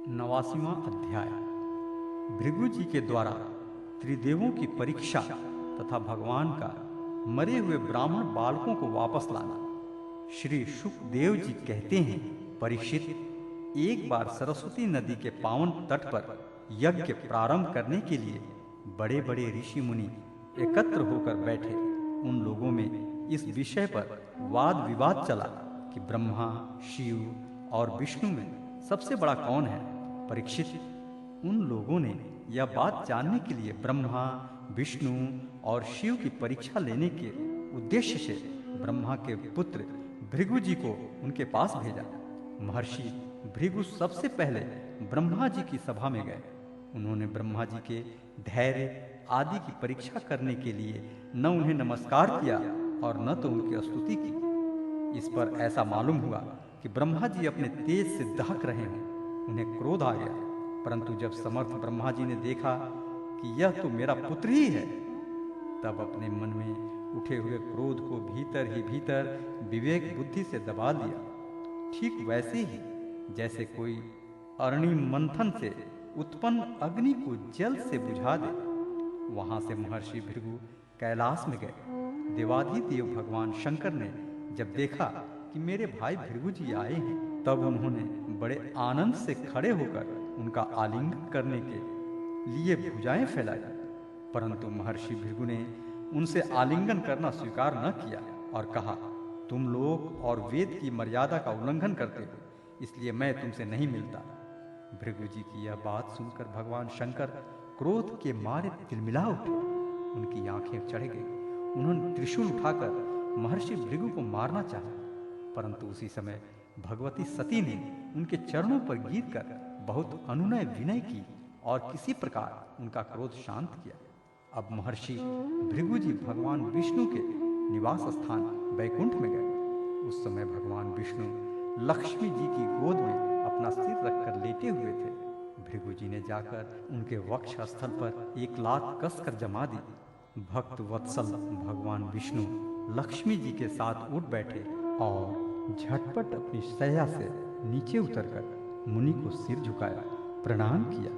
89वां अध्याय। भृगु जी के द्वारा त्रिदेवों की परीक्षा तथा भगवान का मरे हुए ब्राह्मण बालकों को वापस लाना। श्री शुकदेव जी कहते हैं, परीक्षित, एक बार सरस्वती नदी के पावन तट पर यज्ञ प्रारंभ करने के लिए बड़े बड़े ऋषि मुनि एकत्र होकर बैठे। उन लोगों में इस विषय पर वाद विवाद चला कि ब्रह्मा, शिव और विष्णु में सबसे बड़ा कौन है। परीक्षित, उन लोगों ने यह बात जानने के लिए ब्रह्मा, विष्णु और शिव की परीक्षा लेने के उद्देश्य से ब्रह्मा के पुत्र भृगु जी को उनके पास भेजा। महर्षि भृगु सबसे पहले ब्रह्मा जी की सभा में गए। उन्होंने ब्रह्मा जी के धैर्य आदि की परीक्षा करने के लिए न उन्हें नमस्कार किया और न तो उनकी स्तुति की। इस पर ऐसा मालूम हुआ कि ब्रह्मा जी अपने तेज से दहक रहे हैं। उन्हें क्रोध आ गया, परंतु जब समर्थ ब्रह्मा जी ने देखा कि यह तो मेरा पुत्र ही है, तब अपने मन में उठे हुए क्रोध को भीतर ही भीतर विवेक बुद्धि से दबा लिया। ठीक वैसे ही जैसे कोई अरणि मंथन से उत्पन्न अग्नि को जल से बुझा दे। वहां से महर्षि भृगु कैलाश में गए। देवाधिदेव भगवान शंकर ने जब देखा कि मेरे भाई भृगु जी आए हैं, तब उन्होंने बड़े आनंद से खड़े होकर उनका आलिंगन करने के लिए भुजाएं फैलाई, परंतु महर्षि भृगु ने उनसे आलिंगन करना स्वीकार न किया और कहा, तुम लोग और वेद की मर्यादा का उल्लंघन करते हो, इसलिए मैं तुमसे नहीं मिलता। भृगु जी की यह बात सुनकर भगवान शंकर क्रोध के मारे तिलमिला उठे। उनकी आंखें चढ़ गई। उन्होंने त्रिशूल उठाकर महर्षि भृगु को मारना चाहा, परंतु उसी समय भगवती सती ने उनके चरणों पर गिरकर बहुत अनुनय विनय की और किसी प्रकार उनका क्रोध शांत किया। अब महर्षि भृगु जी भगवान विष्णु के निवास स्थान वैकुंठ में गए। उस समय भगवान विष्णु लक्ष्मी जी की गोद में अपना सिर रखकर लेटे हुए थे। भृगु जी ने जाकर उनके वक्ष स्थल पर एक लात कसकर जमा दी। भक्त वत्सल भगवान विष्णु लक्ष्मी जी के साथ उठ बैठे और झटपट अपनी शैया से नीचे उतरकर मुनि को सिर झुकाया, प्रणाम किया।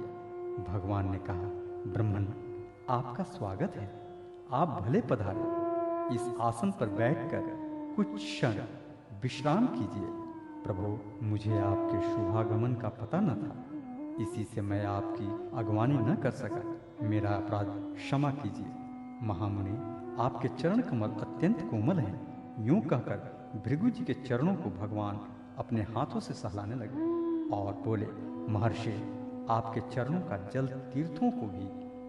भगवान ने कहा, ब्रह्मन, आपका स्वागत है, आप भले पधारे। इस आसन पर बैठकर कुछ क्षण विश्राम कीजिए। प्रभु, मुझे आपके शुभागमन का पता न था, इसी से मैं आपकी अगवानी न कर सका। मेरा अपराध क्षमा कीजिए। महामुनि, आपके चरण कमल अत्यंत कोमल हैं। यूं कहकर भृगु जी के चरणों को भगवान अपने हाथों से सहलाने लगे और बोले, महर्षि, आपके चरणों का जल तीर्थों को भी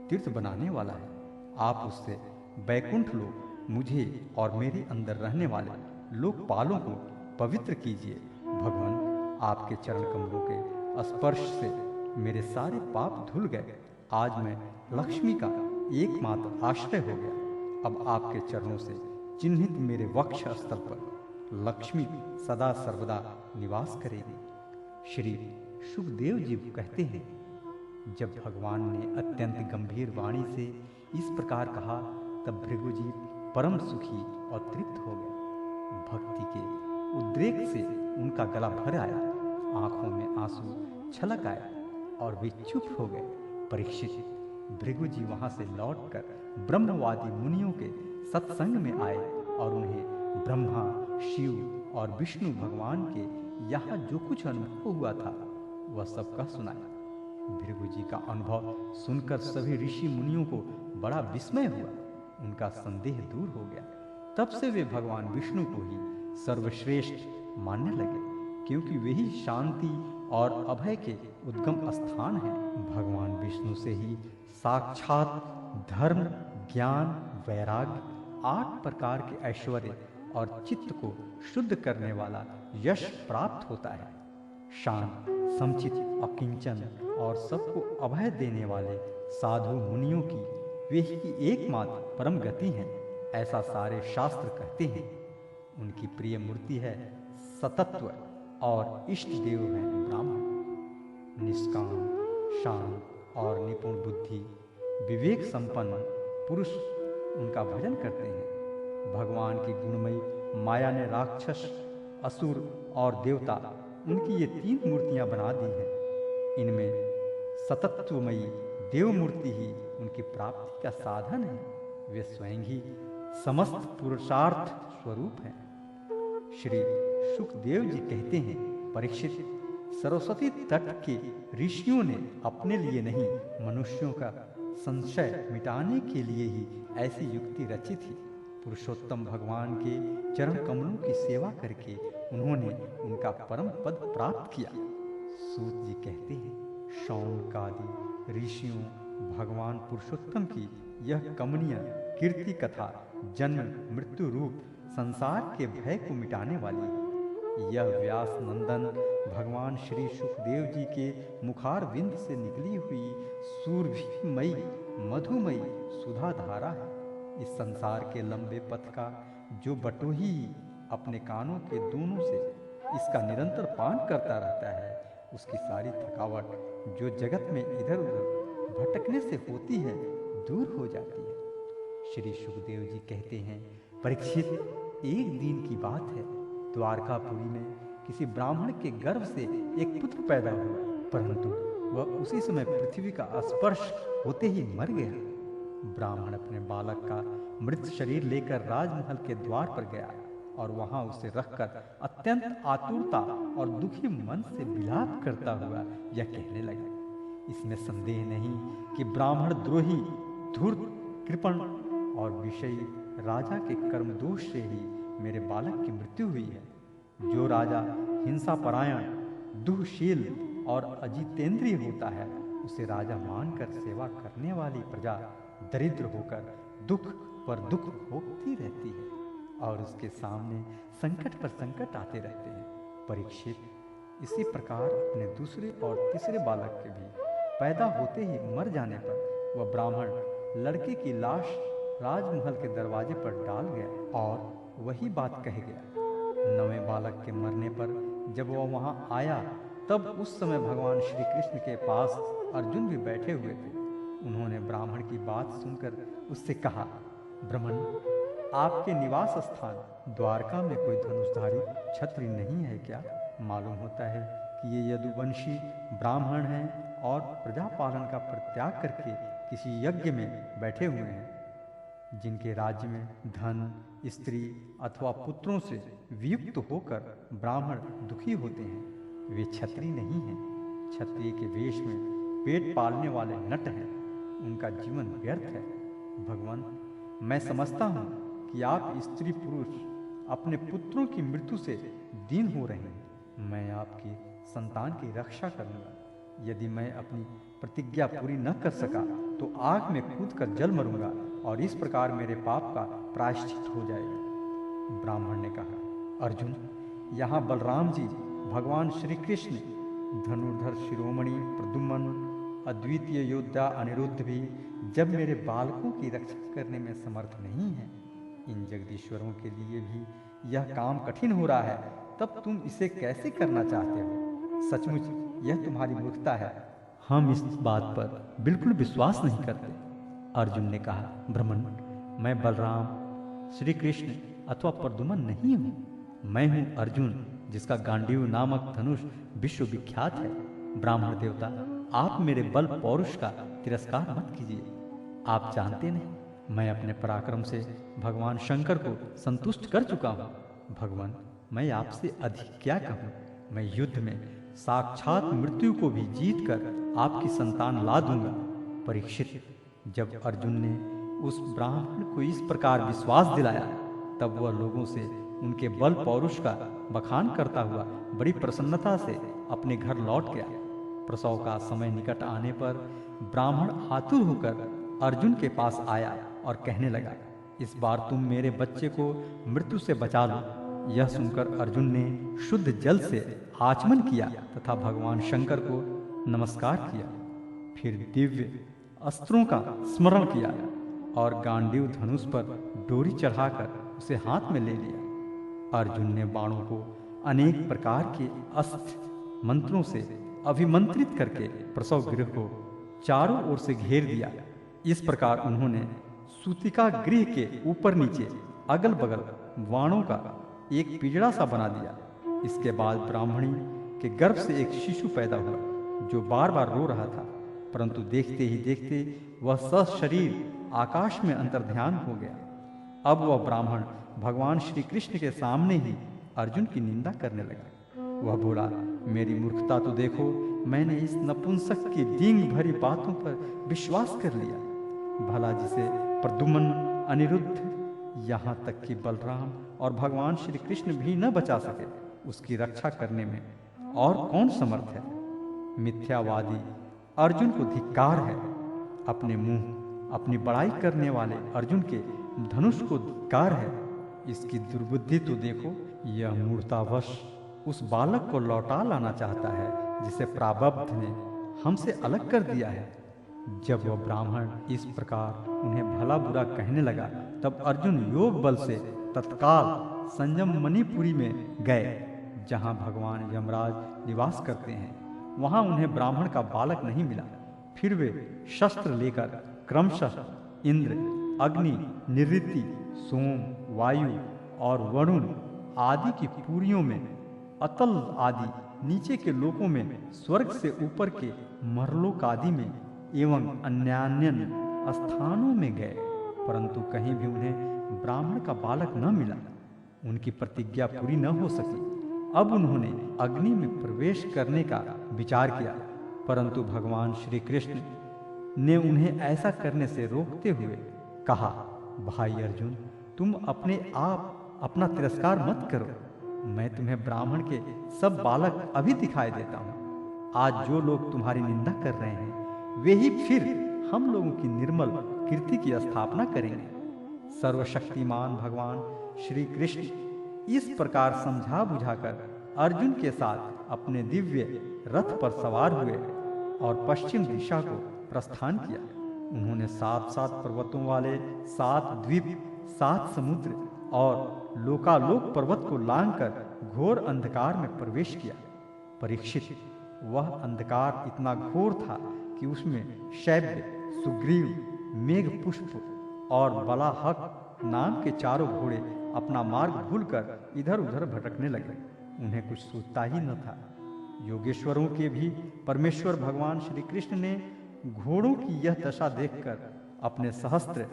तीर्थ बनाने वाला है। आप उससे बैकुंठ लोक, मुझे और मेरे अंदर रहने वाले लोकपालों को पवित्र कीजिए। भगवान, आपके चरण कमलों के स्पर्श से मेरे सारे पाप धुल गए। आज मैं लक्ष्मी का एकमात्र आश्रय हो गया। अब आपके चरणों से चिन्हित मेरे वक्ष स्थल पर लक्ष्मी सदा सर्वदा निवास करेगी। श्री शुकदेव जी कहते हैं, जब भगवान ने अत्यंत गंभीर वाणी से इस प्रकार कहा, तब भृगु जी परम सुखी और तृप्त हो गए। भक्ति के उद्रेक से उनका गला भर आया, आंखों में आंसू छलक आए और वे चुप हो गए। परीक्षित, भृगु जी वहां से लौटकर ब्रह्मवादी मुनियों के सत्संग में आए और उन्हें ब्रह्मा, शिव और विष्णु भगवान के यहाँ जो कुछ अनुभव हुआ था वह सब कह सुनाया। भृगु जी का अनुभव सुनकर सभी ऋषि मुनियों को बड़ा विस्मय हुआ। उनका संदेह दूर हो गया। तब से वे भगवान विष्णु को ही सर्वश्रेष्ठ मानने लगे, क्योंकि वे ही शांति और अभय के उद्गम स्थान हैं। भगवान विष्णु से ही साक्षात धर्म, ज्ञान, वैराग्य, 8 प्रकार के ऐश्वर्य और चित्त को शुद्ध करने वाला यश प्राप्त होता है। शांत, समचित, अकिंचन और सबको अभय देने वाले साधु मुनियों की वे ही एकमात्र परम गति हैं, ऐसा सारे शास्त्र कहते हैं। उनकी प्रिय मूर्ति है सतत्व और इष्ट देव हैं ब्राह्मण। निष्काम, शांत और निपुण बुद्धि, विवेक संपन्न पुरुष उनका भजन करते हैं। भगवान की गुणमयी माया ने राक्षस, असुर और देवता, उनकी ये 3 मूर्तियां बना दी हैं। इनमें सतत्वमयी देव मूर्ति ही उनकी प्राप्ति का साधन है। वे स्वयं ही समस्त पुरुषार्थ स्वरूप हैं। श्री सुखदेव जी कहते हैं, परीक्षित, सरस्वती तट के ऋषियों ने अपने लिए नहीं, मनुष्यों का संशय मिटाने के लिए ही ऐसी युक्ति रची थी। पुरुषोत्तम भगवान के चरण कमलों की सेवा करके उन्होंने उनका परम पद प्राप्त किया। सूत जी कहते हैं, शौनकादि ऋषियों भगवान पुरुषोत्तम की यह कमनीय कीर्ति कथा जन्म मृत्यु रूप संसार के भय को मिटाने वाली है। यह व्यास नंदन भगवान श्री सुखदेव जी के मुखार विंद से निकली हुई सूरभिमयी मधुमयी सुधा धारा है। इस संसार के लंबे पथ का जो बटोही अपने कानों के दोनों से इसका निरंतर पान करता रहता है, उसकी सारी थकावट जो जगत में इधर उधर भटकने से होती है, दूर हो जाती है। श्री सुखदेव जी कहते हैं, परीक्षित, एक दिन की बात है, द्वारकापुरी में किसी ब्राह्मण के गर्भ से एक पुत्र पैदा हुआ, परंतु वह उसी समय पृथ्वी का स्पर्श होते ही मर गया। ब्राह्मण अपने बालक का मृत शरीर लेकर राजमहल के द्वार पर गया और वहां उसे रखकर अत्यंत आतुरता और दुखी मन से विलाप करता हुआ यह कहने लगा, इसमें संदेह नहीं कि ब्राह्मण द्रोही, धूर्त, कृपण और विषयी राजा के कर्म दोष से ही मेरे बालक की मृत्यु हुई है। जो राजा हिंसा परायण, दुःशील और अजितेंद्रिय होता है, उसे राजा मानकर सेवा करने वाली प्रजा दरिद्र होकर दुख पर दुख भोगती रहती है और उसके सामने संकट पर संकट आते रहते हैं। परीक्षित, इसी प्रकार अपने दूसरे और तीसरे बालक के भी पैदा होते ही मर जाने पर वह ब्राह्मण लड़के की लाश राजमहल के दरवाजे पर डाल गया और वही बात कह गया। नवें बालक के मरने पर जब वह वहां आया, तब उस समय भगवान श्री कृष्ण के पास अर्जुन भी बैठे हुए थे। उन्होंने ब्राह्मण की बात सुनकर उससे कहा, ब्राह्मण, आपके निवास स्थान द्वारका में कोई धनुषधारी क्षत्रिय नहीं है क्या? मालूम होता है कि ये यदुवंशी ब्राह्मण हैं और प्रजा पालन का परित्याग करके किसी यज्ञ में बैठे हुए हैं। जिनके राज्य में धन, स्त्री अथवा पुत्रों से वियुक्त होकर ब्राह्मण दुखी होते हैं, वे क्षत्रिय नहीं हैं। क्षत्रिय के वेश में पेट पालने वाले नट हैं, उनका जीवन व्यर्थ है। भगवान, मैं समझता हूँ कि आप स्त्री पुरुष अपने पुत्रों की मृत्यु से दीन हो रहे हैं। मैं आपकी संतान की रक्षा करूँगा। यदि मैं अपनी प्रतिज्ञा पूरी न कर सका तो आग में कूदकर जल मरूंगा और इस प्रकार मेरे पाप का प्रायश्चित हो जाएगा। ब्राह्मण ने कहा, अर्जुन, यहाँ बलराम जी भगवान श्री कृष्ण, धनुर्धर शिरोमणि प्रद्युम्न, अद्वितीय योद्धा अनिरुद्ध भी जब मेरे बालकों की रक्षा करने में समर्थ नहीं है, इन जगदीश्वरों के लिए भी यह काम कठिन हो रहा है, तब तुम इसे कैसे करना चाहते हो? सचमुच यह तुम्हारी मूर्खता है। हम इस बात पर बिल्कुल विश्वास नहीं करते। अर्जुन ने कहा, ब्राह्मण, मैं बलराम, श्री कृष्ण अथवा प्रद्युम्न नहीं हूँ। मैं हूँ अर्जुन, जिसका गांडीव नामक धनुष विश्व विख्यात है। ब्राह्मण देवता, आप मेरे बल पौरुष का तिरस्कार मत कीजिए। आप जानते नहीं, मैं अपने पराक्रम से भगवान शंकर को संतुष्ट कर चुका हूँ। भगवान, मैं आपसे अधिक क्या कहूँ? मैं युद्ध में साक्षात मृत्यु को भी जीतकर आपकी संतान ला दूंगा। परीक्षित, जब अर्जुन ने उस ब्राह्मण को इस प्रकार विश्वास दिलाया, तब वह लोगों से उनके बल पौरुष का बखान करता हुआ बड़ी प्रसन्नता से अपने घर लौट गया। प्रसव का समय निकट आने पर ब्राह्मण आतुर होकर अर्जुन के पास आया और कहने लगा, इस बार तुम मेरे बच्चे को मृत्यु से बचा लो। यह सुनकर अर्जुन ने शुद्ध जल से आचमन किया तथा भगवान शंकर को नमस्कार किया। फिर दिव्य अस्त्रों का स्मरण किया और गांडीव धनुष पर डोरी चढ़ाकर उसे हाथ में ले लिया। अर्जुन ने बाणों को अनेक प्रकार के अस्त्र मंत्रों से अभिमंत्रित करके प्रसव गृह को चारों ओर से घेर दिया। इस प्रकार उन्होंने सूतिका गृह के ऊपर नीचे अगल बगल बाणों का एक पिंजड़ा सा बना दिया। इसके बाद ब्राह्मणी के गर्भ से एक शिशु पैदा हुआ। जो बार बार रो रहा था, परंतु देखते ही देखते वह सशरीर आकाश में अंतर्ध्यान हो गया। अब वह ब्राह्मण भगवान श्री कृष्ण के सामने ही अर्जुन की निंदा करने लगा। वह बोला, मेरी मूर्खता तो देखो, मैंने इस नपुंसक की डींग भरी बातों पर विश्वास कर लिया। भला जिसे प्रद्युम्न, अनिरुद्ध, यहाँ तक कि बलराम और भगवान श्री कृष्ण भी न बचा सके, उसकी रक्षा करने में और कौन समर्थ है? मिथ्यावादी अर्जुन को धिक्कार है। अपने मुंह अपनी बड़ाई करने वाले अर्जुन के धनुष को धिक्कार है। इसकी दुर्बुद्धि तो देखो, यह मूर्तावश उस बालक को लौटा लाना चाहता है जिसे प्रारब्ध ने हमसे अलग कर दिया है। जब वह ब्राह्मण इस प्रकार उन्हें भला बुरा कहने लगा, तब अर्जुन योग बल से तत्काल संयम मणिपुरी में गए, जहां भगवान यमराज निवास करते हैं। वहां उन्हें ब्राह्मण का बालक नहीं मिला। फिर वे शस्त्र लेकर क्रमशः इंद्र, अग्नि, निऋति, सोम, वायु और वरुण आदि की पुरियों में, अतल आदि नीचे के लोकों में, स्वर्ग से ऊपर के मरलोक आदि में एवं अन्यान्य स्थानों में गए, परंतु कहीं भी उन्हें ब्राह्मण का बालक न मिला। उनकी प्रतिज्ञा पूरी न हो सकी। अब उन्होंने अग्नि में प्रवेश करने का विचार किया, परंतु भगवान श्री कृष्ण ने उन्हें ऐसा करने से रोकते हुए कहा, भाई अर्जुन, तुम अपने आप अपना तिरस्कार मत करो। मैं तुम्हें ब्राह्मण के सब बालक अभी दिखाई देता हूँ। आज जो लोग तुम्हारी निंदा कर रहे हैं, वे ही फिर हम लोगों की निर्मल कीर्ति की स्थापना करेंगे। सर्वशक्तिमान भगवान श्री कृष्ण इस प्रकार समझा बुझाकर अर्जुन के साथ अपने दिव्य रथ पर सवार हुए और पश्चिम दिशा को प्रस्थान किया। उन्होंने 7 पर्वतों वाले 7 द्वीप, 7 समुद्र और लोकालोक पर्वत को लांघकर घोर अंधकार में प्रवेश किया। परीक्षित, वह अंधकार इतना घोर था कि उसमें शैब्य, सुग्रीव, मेघपुष्प और बलाहक नाम के चारों घोड़े अपना मार्ग भूलकर इधर उधर भटकने लगे। उन्हें कुछ सूझता ही न था। योगेश्वरों के भी परमेश्वर भगवान श्री कृष्ण ने घोड़ों की यह दशा देखकर अपने सहस्त्र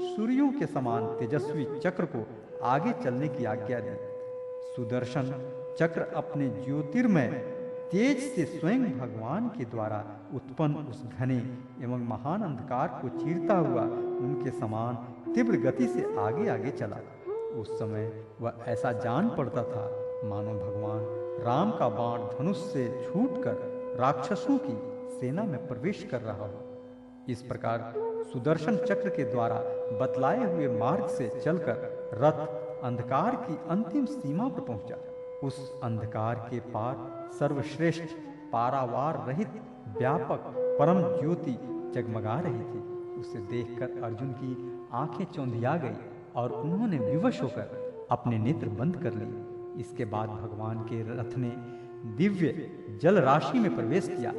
सूर्यों के समान तेजस्वी चक्र को आगे चलने की आज्ञा दी। सुदर्शन चक्र अपने ज्योतिर्मय तेज से स्वयं भगवान के द्वारा उत्पन्न उस घने एवं महान अंधकार को चीरता हुआ उनके समान तीव्र गति से आगे आगे चला। उस समय वह ऐसा जान पड़ता था मानो भगवान राम का बाण धनुष से छूटकर राक्षसों की सेना में प्रवेश कर रहा हो। इस प्रकार सुदर्शन चक्र के द्वारा बतलाए हुए मार्ग से चलकर रथ अंधकार की अंतिम सीमा पर पहुंचा। उस अंधकार के पार सर्वश्रेष्ठ, पारावार रहित, व्यापक परम ज्योति जगमगा रही थी। उसे देखकर अर्जुन की आंखें चौंधिया गई और उन्होंने विवश होकर अपने नेत्र बंद कर लिए। इसके बाद भगवान के रथ ने दिव्य जल राशि में प्रवेश किया।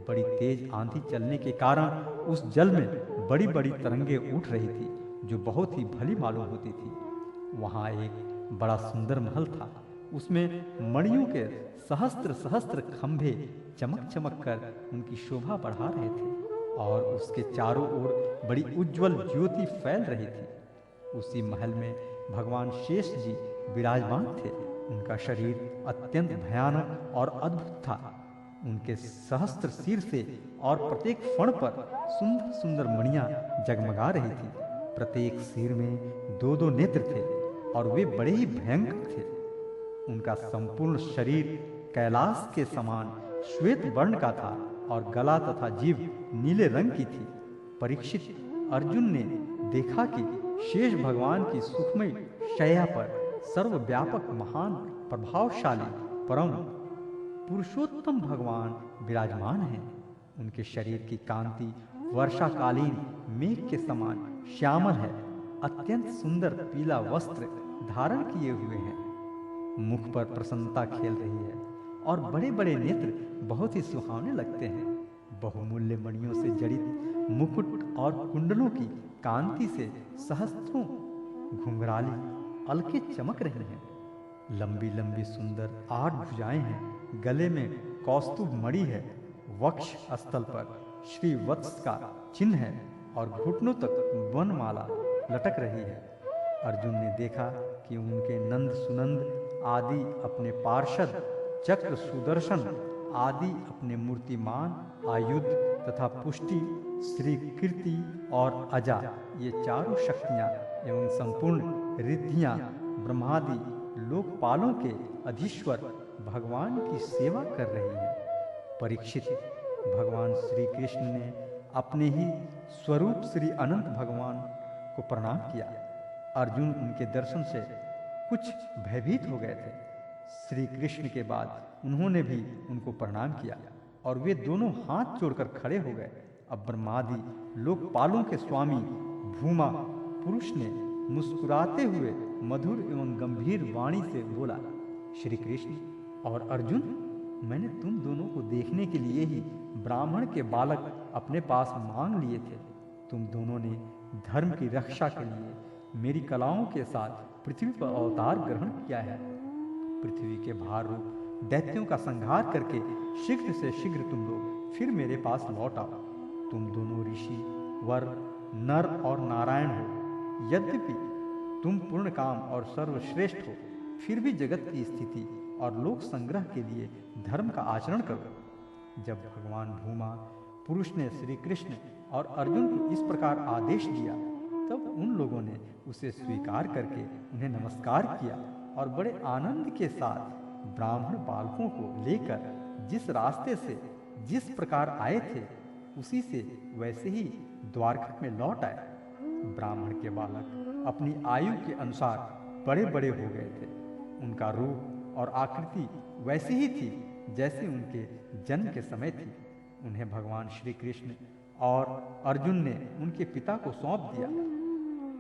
बड़ी तेज आंधी चलने के कारण उस जल में बड़ी बड़ी तरंगे उठ रही थी, जो बहुत ही भली मालूम होती थी। वहां एक बड़ा सुंदर महल था। उसमें मणियों के सहस्त्र खंभे चमक चमक कर उनकी शोभा बढ़ा रहे थे और उसके चारों ओर बड़ी उज्जवल ज्योति फैल रही थी। उसी महल में भगवान शेष जी विराजमान थे। उनका शरीर अत्यंत भयानक और अद्भुत था। उनके सहस्त्र सिर से और प्रत्येक फण पर सुंदर सुंदर मणियां जगमगा रही थी। प्रत्येक सिर में 2-2 नेत्र थे और वे बड़े ही भयंकर थे। उनका संपूर्ण शरीर कैलाश के समान श्वेत वर्ण का था और गला तथा जीभ नीले रंग की थी। परीक्षित, अर्जुन ने देखा कि शेष भगवान की सुखमय शैया पर सर्वव्यापक, महान, प्रभावशाली, परम पुरुषोत्तम भगवान विराजमान हैं। उनके शरीर की कांति वर्षाकालीन मेघ के समान श्यामल है। अत्यंत सुंदर पीला वस्त्र धारण किए हुए हैं। मुख पर प्रसन्नता खेल रही है और बड़े बड़े नेत्र बहुत ही सुहावने लगते हैं। बहुमूल्य मणियों से जड़ित मुकुट और कुंडलों की कांति से सहस्त्रों घुंघराली अलके चमक रही हैं। लंबी लंबी सुंदर 8 भुजाएं हैं। गले में कौस्तुभ मणि है, वक्ष स्थल पर श्री वत्स का चिन्ह है और घुटनों तक वनमाला लटक रही है। अर्जुन ने देखा कि उनके नंद सुनंद आदि अपने पार्षद, चक्र सुदर्शन आदि अपने मूर्तिमान आयुध तथा पुष्टि, श्री कीर्ति और अजा, ये चारों शक्तियाँ एवं संपूर्ण रिद्धियाँ ब्रह्मादि लोकपालों के अधीश्वर भगवान की सेवा कर रही हैं। परीक्षित, भगवान श्री कृष्ण ने अपने ही स्वरूप श्री अनंत भगवान को प्रणाम किया। अर्जुन उनके दर्शन से कुछ भयभीत हो गए थे। श्री कृष्ण के बाद उन्होंने भी उनको प्रणाम किया और वे दोनों हाथ जोड़कर खड़े हो गए। अब ब्रह्मादि लोकपालों के स्वामी भूमा पुरुष ने मुस्कुराते हुए मधुर एवं गंभीर वाणी से बोला, श्री कृष्ण और अर्जुन, मैंने तुम दोनों को देखने के लिए ही ब्राह्मण के बालक अपने पास मांग लिए थे। तुम दोनों ने धर्म की रक्षा के लिए मेरी कलाओं के साथ पृथ्वी पर अवतार ग्रहण किया है। पृथ्वी के भार रूप दैत्यों का संहार करके शीघ्र से शीघ्र तुम लोग फिर मेरे पास लौट आओ। तुम दोनों ऋषि, वर, नर और नारायण हो। यद्यपि तुम पूर्ण काम और सर्वश्रेष्ठ हो, फिर भी जगत की स्थिति और लोक संग्रह के लिए धर्म का आचरण करो। जब भगवान भूमा पुरुष ने श्री कृष्ण और अर्जुन को इस प्रकार आदेश दिया, तब उन लोगों ने उसे स्वीकार करके उन्हें नमस्कार किया और बड़े आनंद के साथ ब्राह्मण बालकों को लेकर जिस रास्ते से जिस प्रकार आए थे, उसी से वैसे ही द्वारका में लौट आए। ब्राह्मण के बालक अपनी आयु के अनुसार बड़े बड़े हो गए थे। उनका रूप और आकृति वैसी ही थी जैसे उनके जन्म के समय थी। उन्हें भगवान श्री कृष्ण और अर्जुन ने उनके पिता को सौंप दिया।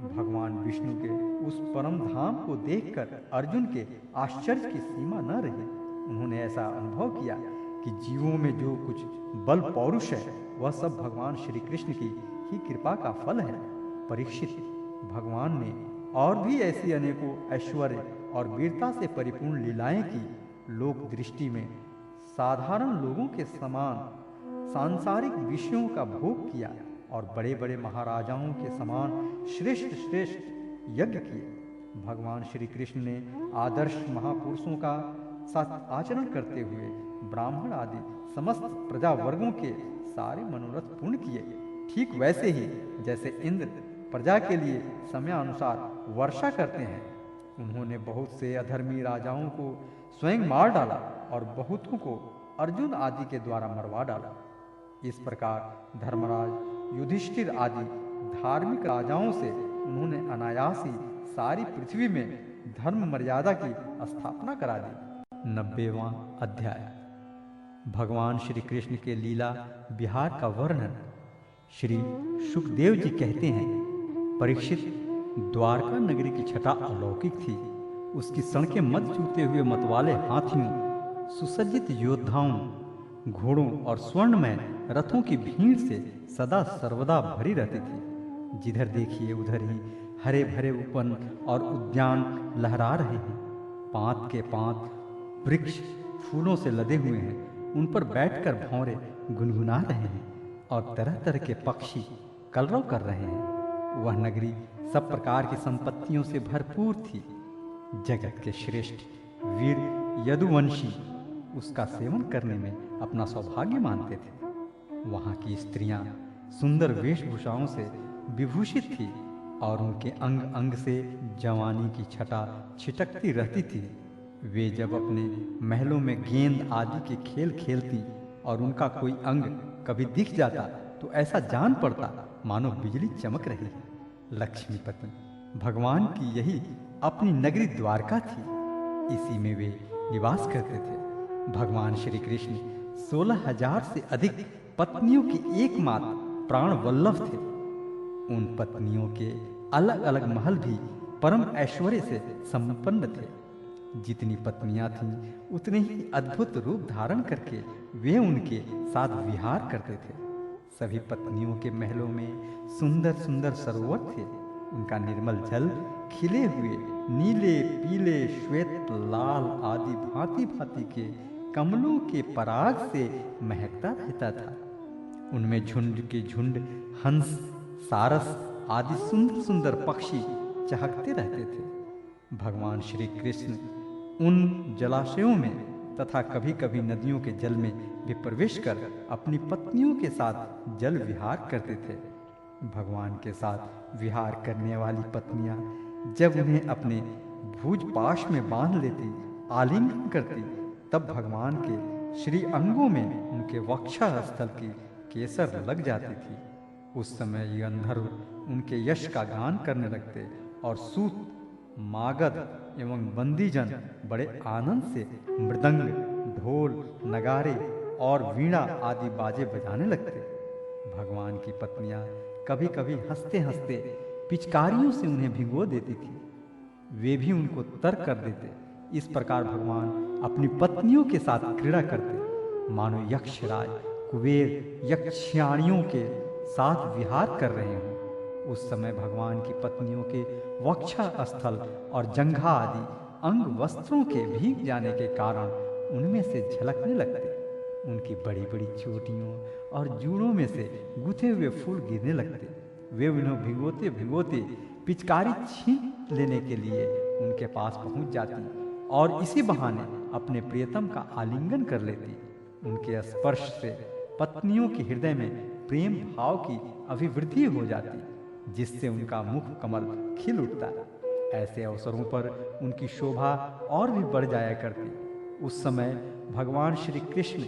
भगवान विष्णु के उस परम धाम को देखकर अर्जुन के आश्चर्य की सीमा न रही। उन्होंने ऐसा अनुभव किया कि जीवों में जो कुछ बल पौरुष है, वह सब भगवान श्री कृष्ण की ही कृपा का फल है। परीक्षित, भगवान ने और भी ऐसी अनेकों ऐश्वर्य और वीरता से परिपूर्ण लीलाएं की। लोक दृष्टि में साधारण लोगों के समान सांसारिक विषयों का भोग किया और बड़े बड़े महाराजाओं के समान श्रेष्ठ श्रेष्ठ यज्ञ किए। भगवान श्री कृष्ण ने आदर्श महापुरुषों का साथ आचरण करते हुए ब्राह्मण आदि समस्त प्रजा वर्गों के सारे मनोरथ पूर्ण किए। ठीक वैसे ही जैसे इंद्र प्रजा के लिए समयानुसार वर्षा करते हैं। उन्होंने बहुत से अधर्मी राजाओं को स्वयं मार डाला और बहुतों को अर्जुन आदि के द्वारा मरवा डाला। इस प्रकार धर्मराज, युधिष्ठिर आदि धार्मिक राजाओं से उन्होंने अनायास ही सारी पृथ्वी में धर्म मर्यादा की स्थापना करा दी। 90वां अध्याय। भगवान श्री कृष्ण के लीला विहार का वर्णन। श्री सुखदेव जी कहते हैं, परीक्षित, द्वारका नगरी की छटा अलौकिक थी। उसकी सड़कें मत चूते हुए मतवाले हाथियों, सुसज्जित योद्धाओं, घोड़ों और स्वर्णमय रथों की भीड़ से सदा सर्वदा भरी रहती थी। जिधर देखिए उधर ही हरे भरे उपवन और उद्यान लहरा रहे हैं। पांत के पांत वृक्ष फूलों से लदे हुए हैं। उन पर बैठकर भौरे गुनगुना रहे हैं और तरह तरह के पक्षी कलरव कर रहे हैं। वह नगरी सब प्रकार की संपत्तियों से भरपूर थी। जगत के श्रेष्ठ वीर यदुवंशी उसका सेवन करने में अपना सौभाग्य मानते थे। वहाँ की स्त्रियां सुंदर वेशभूषाओं से विभूषित थी और उनके अंग अंग से जवानी की छटा छिटकती रहती थी। वे जब अपने महलों में गेंद आदि के खेल खेलती और उनका कोई अंग कभी दिख जाता तो ऐसा जान पड़ता मानो बिजली चमक रही है। लक्ष्मीपति भगवान की यही अपनी नगरी द्वारका थी। इसी में वे निवास करते थे। भगवान श्री कृष्ण 16,000 से अधिक पत्नियों की एकमात्र प्राण वल्लभ थे। उन पत्नियों के अलग अलग महल भी परम ऐश्वर्य से संपन्न थे। जितनी पत्नियां थीं, उतने ही अद्भुत रूप धारण करके वे उनके साथ विहार करते थे। सभी पत्नियों के महलों में सुंदर सुंदर सरोवर थे। उनका निर्मल जल खिले हुए नीले, पीले, श्वेत, लाल आदि भांति भांति के कमलों के पराग से महकता रहता था। उनमें झुंड के झुंड हंस, सारस आदि सुंदर सुंदर पक्षी चहकते रहते थे। भगवान श्री कृष्ण उन जलाशयों में तथा कभी कभी नदियों के जल में भी प्रवेश कर अपनी पत्नियों के साथ जल विहार करते थे। भगवान के साथ विहार करने वाली पत्नियां जब उन्हें अपने भुज पाश में बांध लेती, आलिंगन करती, तब भगवान के श्री अंगों में उनके वक्षा स्थल की केसर लग जाती थी। उस समय ये गंधर्व उनके यश का गान करने लगते और सूत, मागध एवं बंदीजन बड़े आनंद से मृदंग, ढोल, नगारे और वीणा आदि बाजे बजाने लगते। भगवान की पत्नियां कभी कभी हंसते हंसते पिचकारियों से उन्हें भिगो देती थी। वे भी उनको तर्क कर देते। इस प्रकार भगवान अपनी पत्नियों के साथ क्रीड़ा करते, मानो यक्षराज कुबेर यक्षियाणियों के साथ विहार कर रहे हों। उस समय भगवान की पत्नियों के वक्षा स्थल और जंघा आदि अंग वस्त्रों के भीग जाने के कारण उनमें से झलकने लगते। उनकी बड़ी बड़ी चोटियों और जूड़ों में से गुथे हुए फूल गिरने लगते। वे उन्हें भिगोते भिगोते पिचकारी छीन लेने के लिए उनके पास पहुंच जाती और इसी बहाने अपने प्रियतम का आलिंगन कर लेती। उनके स्पर्श से पत्नियों के हृदय में प्रेम भाव की अभिवृद्धि हो जाती, जिससे उनका मुख कमल खिल उठता। ऐसे अवसरों पर उनकी शोभा और भी बढ़ जाया करती। उस समय भगवान श्री कृष्ण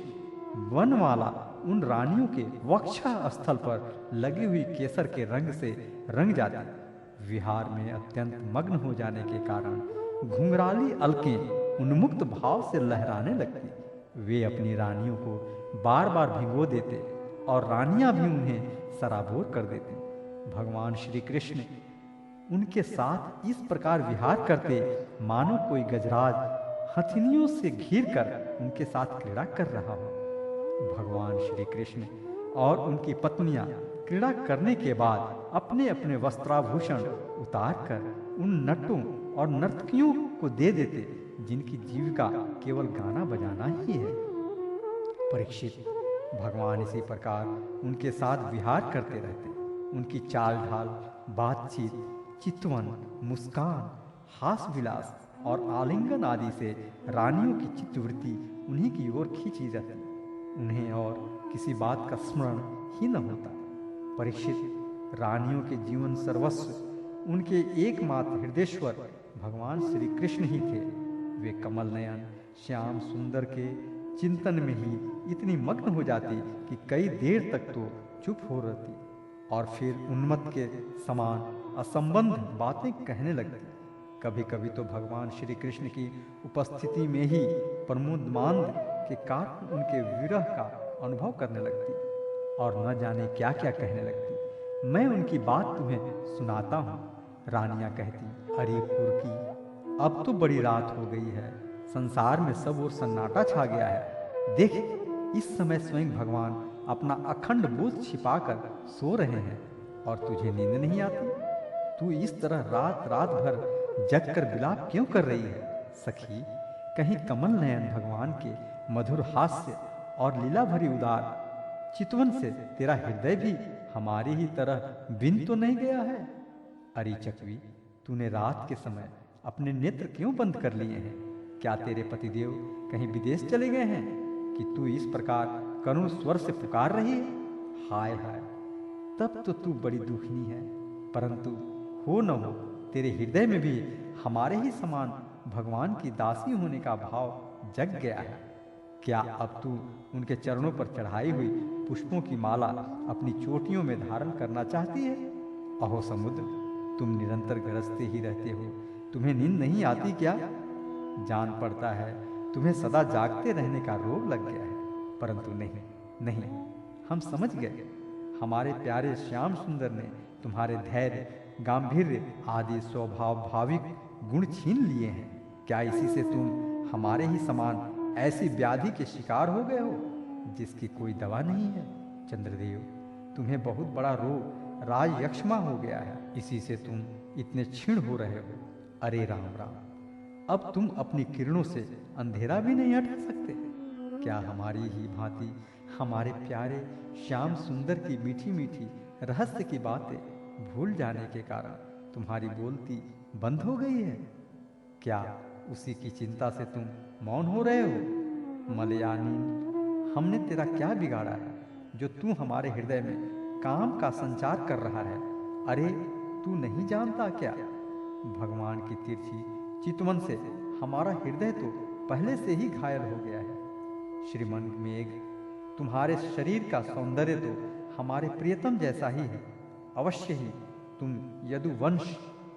वनमाला उन रानियों के वक्षा स्थल पर लगी हुई केसर के रंग से रंग जाती। विहार में अत्यंत मग्न हो जाने के कारण घुंघराली अलकें उन्मुक्त भाव से लहराने लगती। वे अपनी रानियों को बार बार भिगो देते और रानियां भी उन्हें सराबोर कर देती। भगवान श्री कृष्ण उनके साथ इस प्रकार विहार करते मानो कोई गजराज हथिनियों से घिर कर उनके साथ क्रीड़ा कर रहा हो। भगवान श्री कृष्ण और उनकी पत्नियां क्रीड़ा करने के बाद अपने अपने वस्त्राभूषण उतार कर उन नटों और नर्तकियों को दे देते, जिनकी जीविका केवल गाना बजाना ही है। परीक्षित, भगवान इसी प्रकार उनके साथ विहार करते रहते। उनकी चाल ढाल, बातचीत, चितवन, मुस्कान, हास विलास और आलिंगन आदि से रानियों की चित्तवृत्ति उन्हीं की ओर खींची जाती। उन्हें और किसी बात का स्मरण ही न होता। परीक्षित, रानियों के जीवन सर्वस्व उनके एकमात्र हृदयेश्वर भगवान श्री कृष्ण ही थे। वे कमल नयन श्याम सुंदर के चिंतन में ही इतनी मग्न हो जाती कि कई देर तक तो चुप हो रहती और फिर उन्मत्त के समान असंबद्ध बातें कहने लगती। कभी कभी तो भगवान श्री कृष्ण की उपस्थिति में ही प्रमोदमांद के कारण उनके विरह का अनुभव करने लगती और न जाने क्या क्या कहने लगती। मैं उनकी बात तुम्हें सुनाता हूँ। रानियां कहती, अरे कुर्की, अब तो बड़ी रात हो गई है, संसार में सब ओर सन्नाटा छा गया है। देख, इस समय स्वयं भगवान अपना अखंड बोध छिपाकर सो रहे हैं और तुझे नींद नहीं आती। तू इस तरह रात रात भर जग कर विलाप क्यों कर रही है? सखी, कहीं कमल नयन भगवान के मधुर हास्य और लीला भरी उदार चितवन से तेरा हृदय भी हमारी ही तरह बिन तो नहीं गया है? अरे चकवी, तूने रात के समय अपने नेत्र क्यों बंद कर लिए हैं? क्या तेरे पतिदेव कहीं विदेश चले गए हैं कि तू इस प्रकार करुण स्वर से पुकार रही है? हाय हाय, तब तो तू बड़ी दुखनी है। परंतु हो न हो, तेरे हृदय में भी हमारे ही समान भगवान की दासी होने का भाव जग गया है। क्या अब तू उनके चरणों पर चढ़ाई हुई पुष्पों की माला अपनी चोटियों में धारण करना चाहती है? अहो समुद्र, तुम निरंतर गरजते ही रहते हो, तुम्हें नींद नहीं आती क्या? जान पड़ता है तुम्हें सदा जागते रहने का रोग लग गया है। परंतु नहीं नहीं, हम समझ गए। हमारे प्यारे श्याम सुंदर ने तुम्हारे धैर्य, गांधीर्य आदि स्वभाव भाविक गुण छीन लिए हैं। क्या इसी से तुम हमारे ही समान ऐसी व्याधि के शिकार हो गए हो जिसकी कोई दवा नहीं है? चंद्रदेव, तुम्हें बहुत बड़ा रोग राज यक्ष्मा हो गया है, इसी से तुम इतने क्षीण हो रहे हो। अरे राम राम, अब तुम अपनी किरणों से अंधेरा भी नहीं हटा सकते। क्या हमारी ही भांति हमारे प्यारे श्याम सुंदर की मीठी मीठी रहस्य की बातें भूल जाने के कारण तुम्हारी बोलती बंद हो गई है? क्या उसी की चिंता से तुम मौन हो रहे हो? मलयानी, हमने तेरा क्या बिगाड़ा है जो तू हमारे हृदय में काम का संचार कर रहा है? अरे तू नहीं जानता क्या? भगवान की तिरछी चितवन से हमारा हृदय तो पहले से ही घायल हो गया है। श्रीमन मेघ, तुम्हारे शरीर का सौंदर्य तो हमारे प्रियतम जैसा ही है। अवश्य ही तुम यदुवंश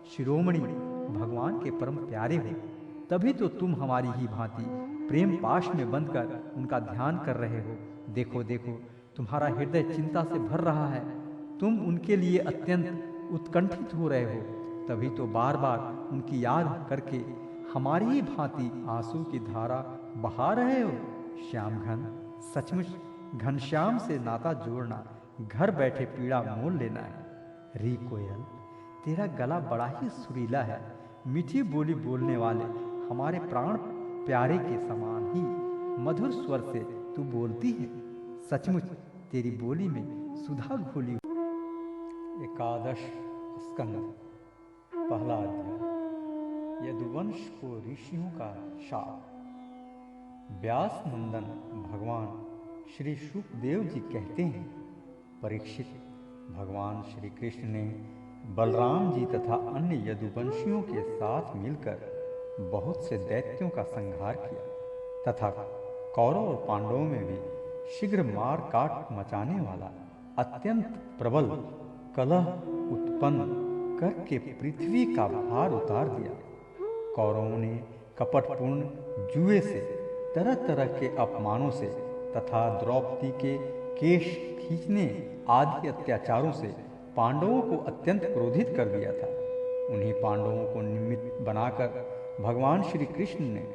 शिरोमणि भगवान के परम प्यारे हो, तभी तो तुम हमारी ही भांति प्रेम पाश में बंधकर उनका ध्यान कर रहे हो। देखो देखो, तुम्हारा हृदय चिंता से भर रहा है। तुम उनके लिए अत्यंत उत्कंठित हो रहे हो, तभी तो बार बार उनकी याद करके हमारी ही भांति आंसू की धारा बहा रहे हो। श्याम घन, सचमुच घनश्याम से नाता जोड़ना घर बैठे पीड़ा मोल लेना है। री कोयल, तेरा गला बड़ा ही सुरीला है। मीठी बोली बोलने वाले हमारे प्राण प्यारे के समान ही मधुर स्वर से तू बोलती है। सचमुच तेरी बोली में सुधा घोली। एकादश स्कंद, पहला अध्याय। यदुवंश को ऋषियों का शाप। व्यास नंदन भगवान श्री शुकदेव जी कहते हैं, परीक्षित, भगवान श्री कृष्ण ने बलराम जी तथा अन्य यदुवंशियों के साथ मिलकर बहुत से दैत्यों का संहार किया तथा कौरव और पांडवों में भी शीघ्र मार काट मचाने वाला अत्यंत प्रबल कलह उत्पन्न करके पृथ्वी का भार उतार दिया। कौरवों ने कपटपूर्ण जुए से, तरह तरह के अपमानों से तथा द्रौपदी के केश खींचने आदि अत्याचारों से पांडवों को अत्यंत क्रोधित कर दिया था। उन्हीं पांडवों को निमित्त बनाकर भगवान श्री कृष्ण ने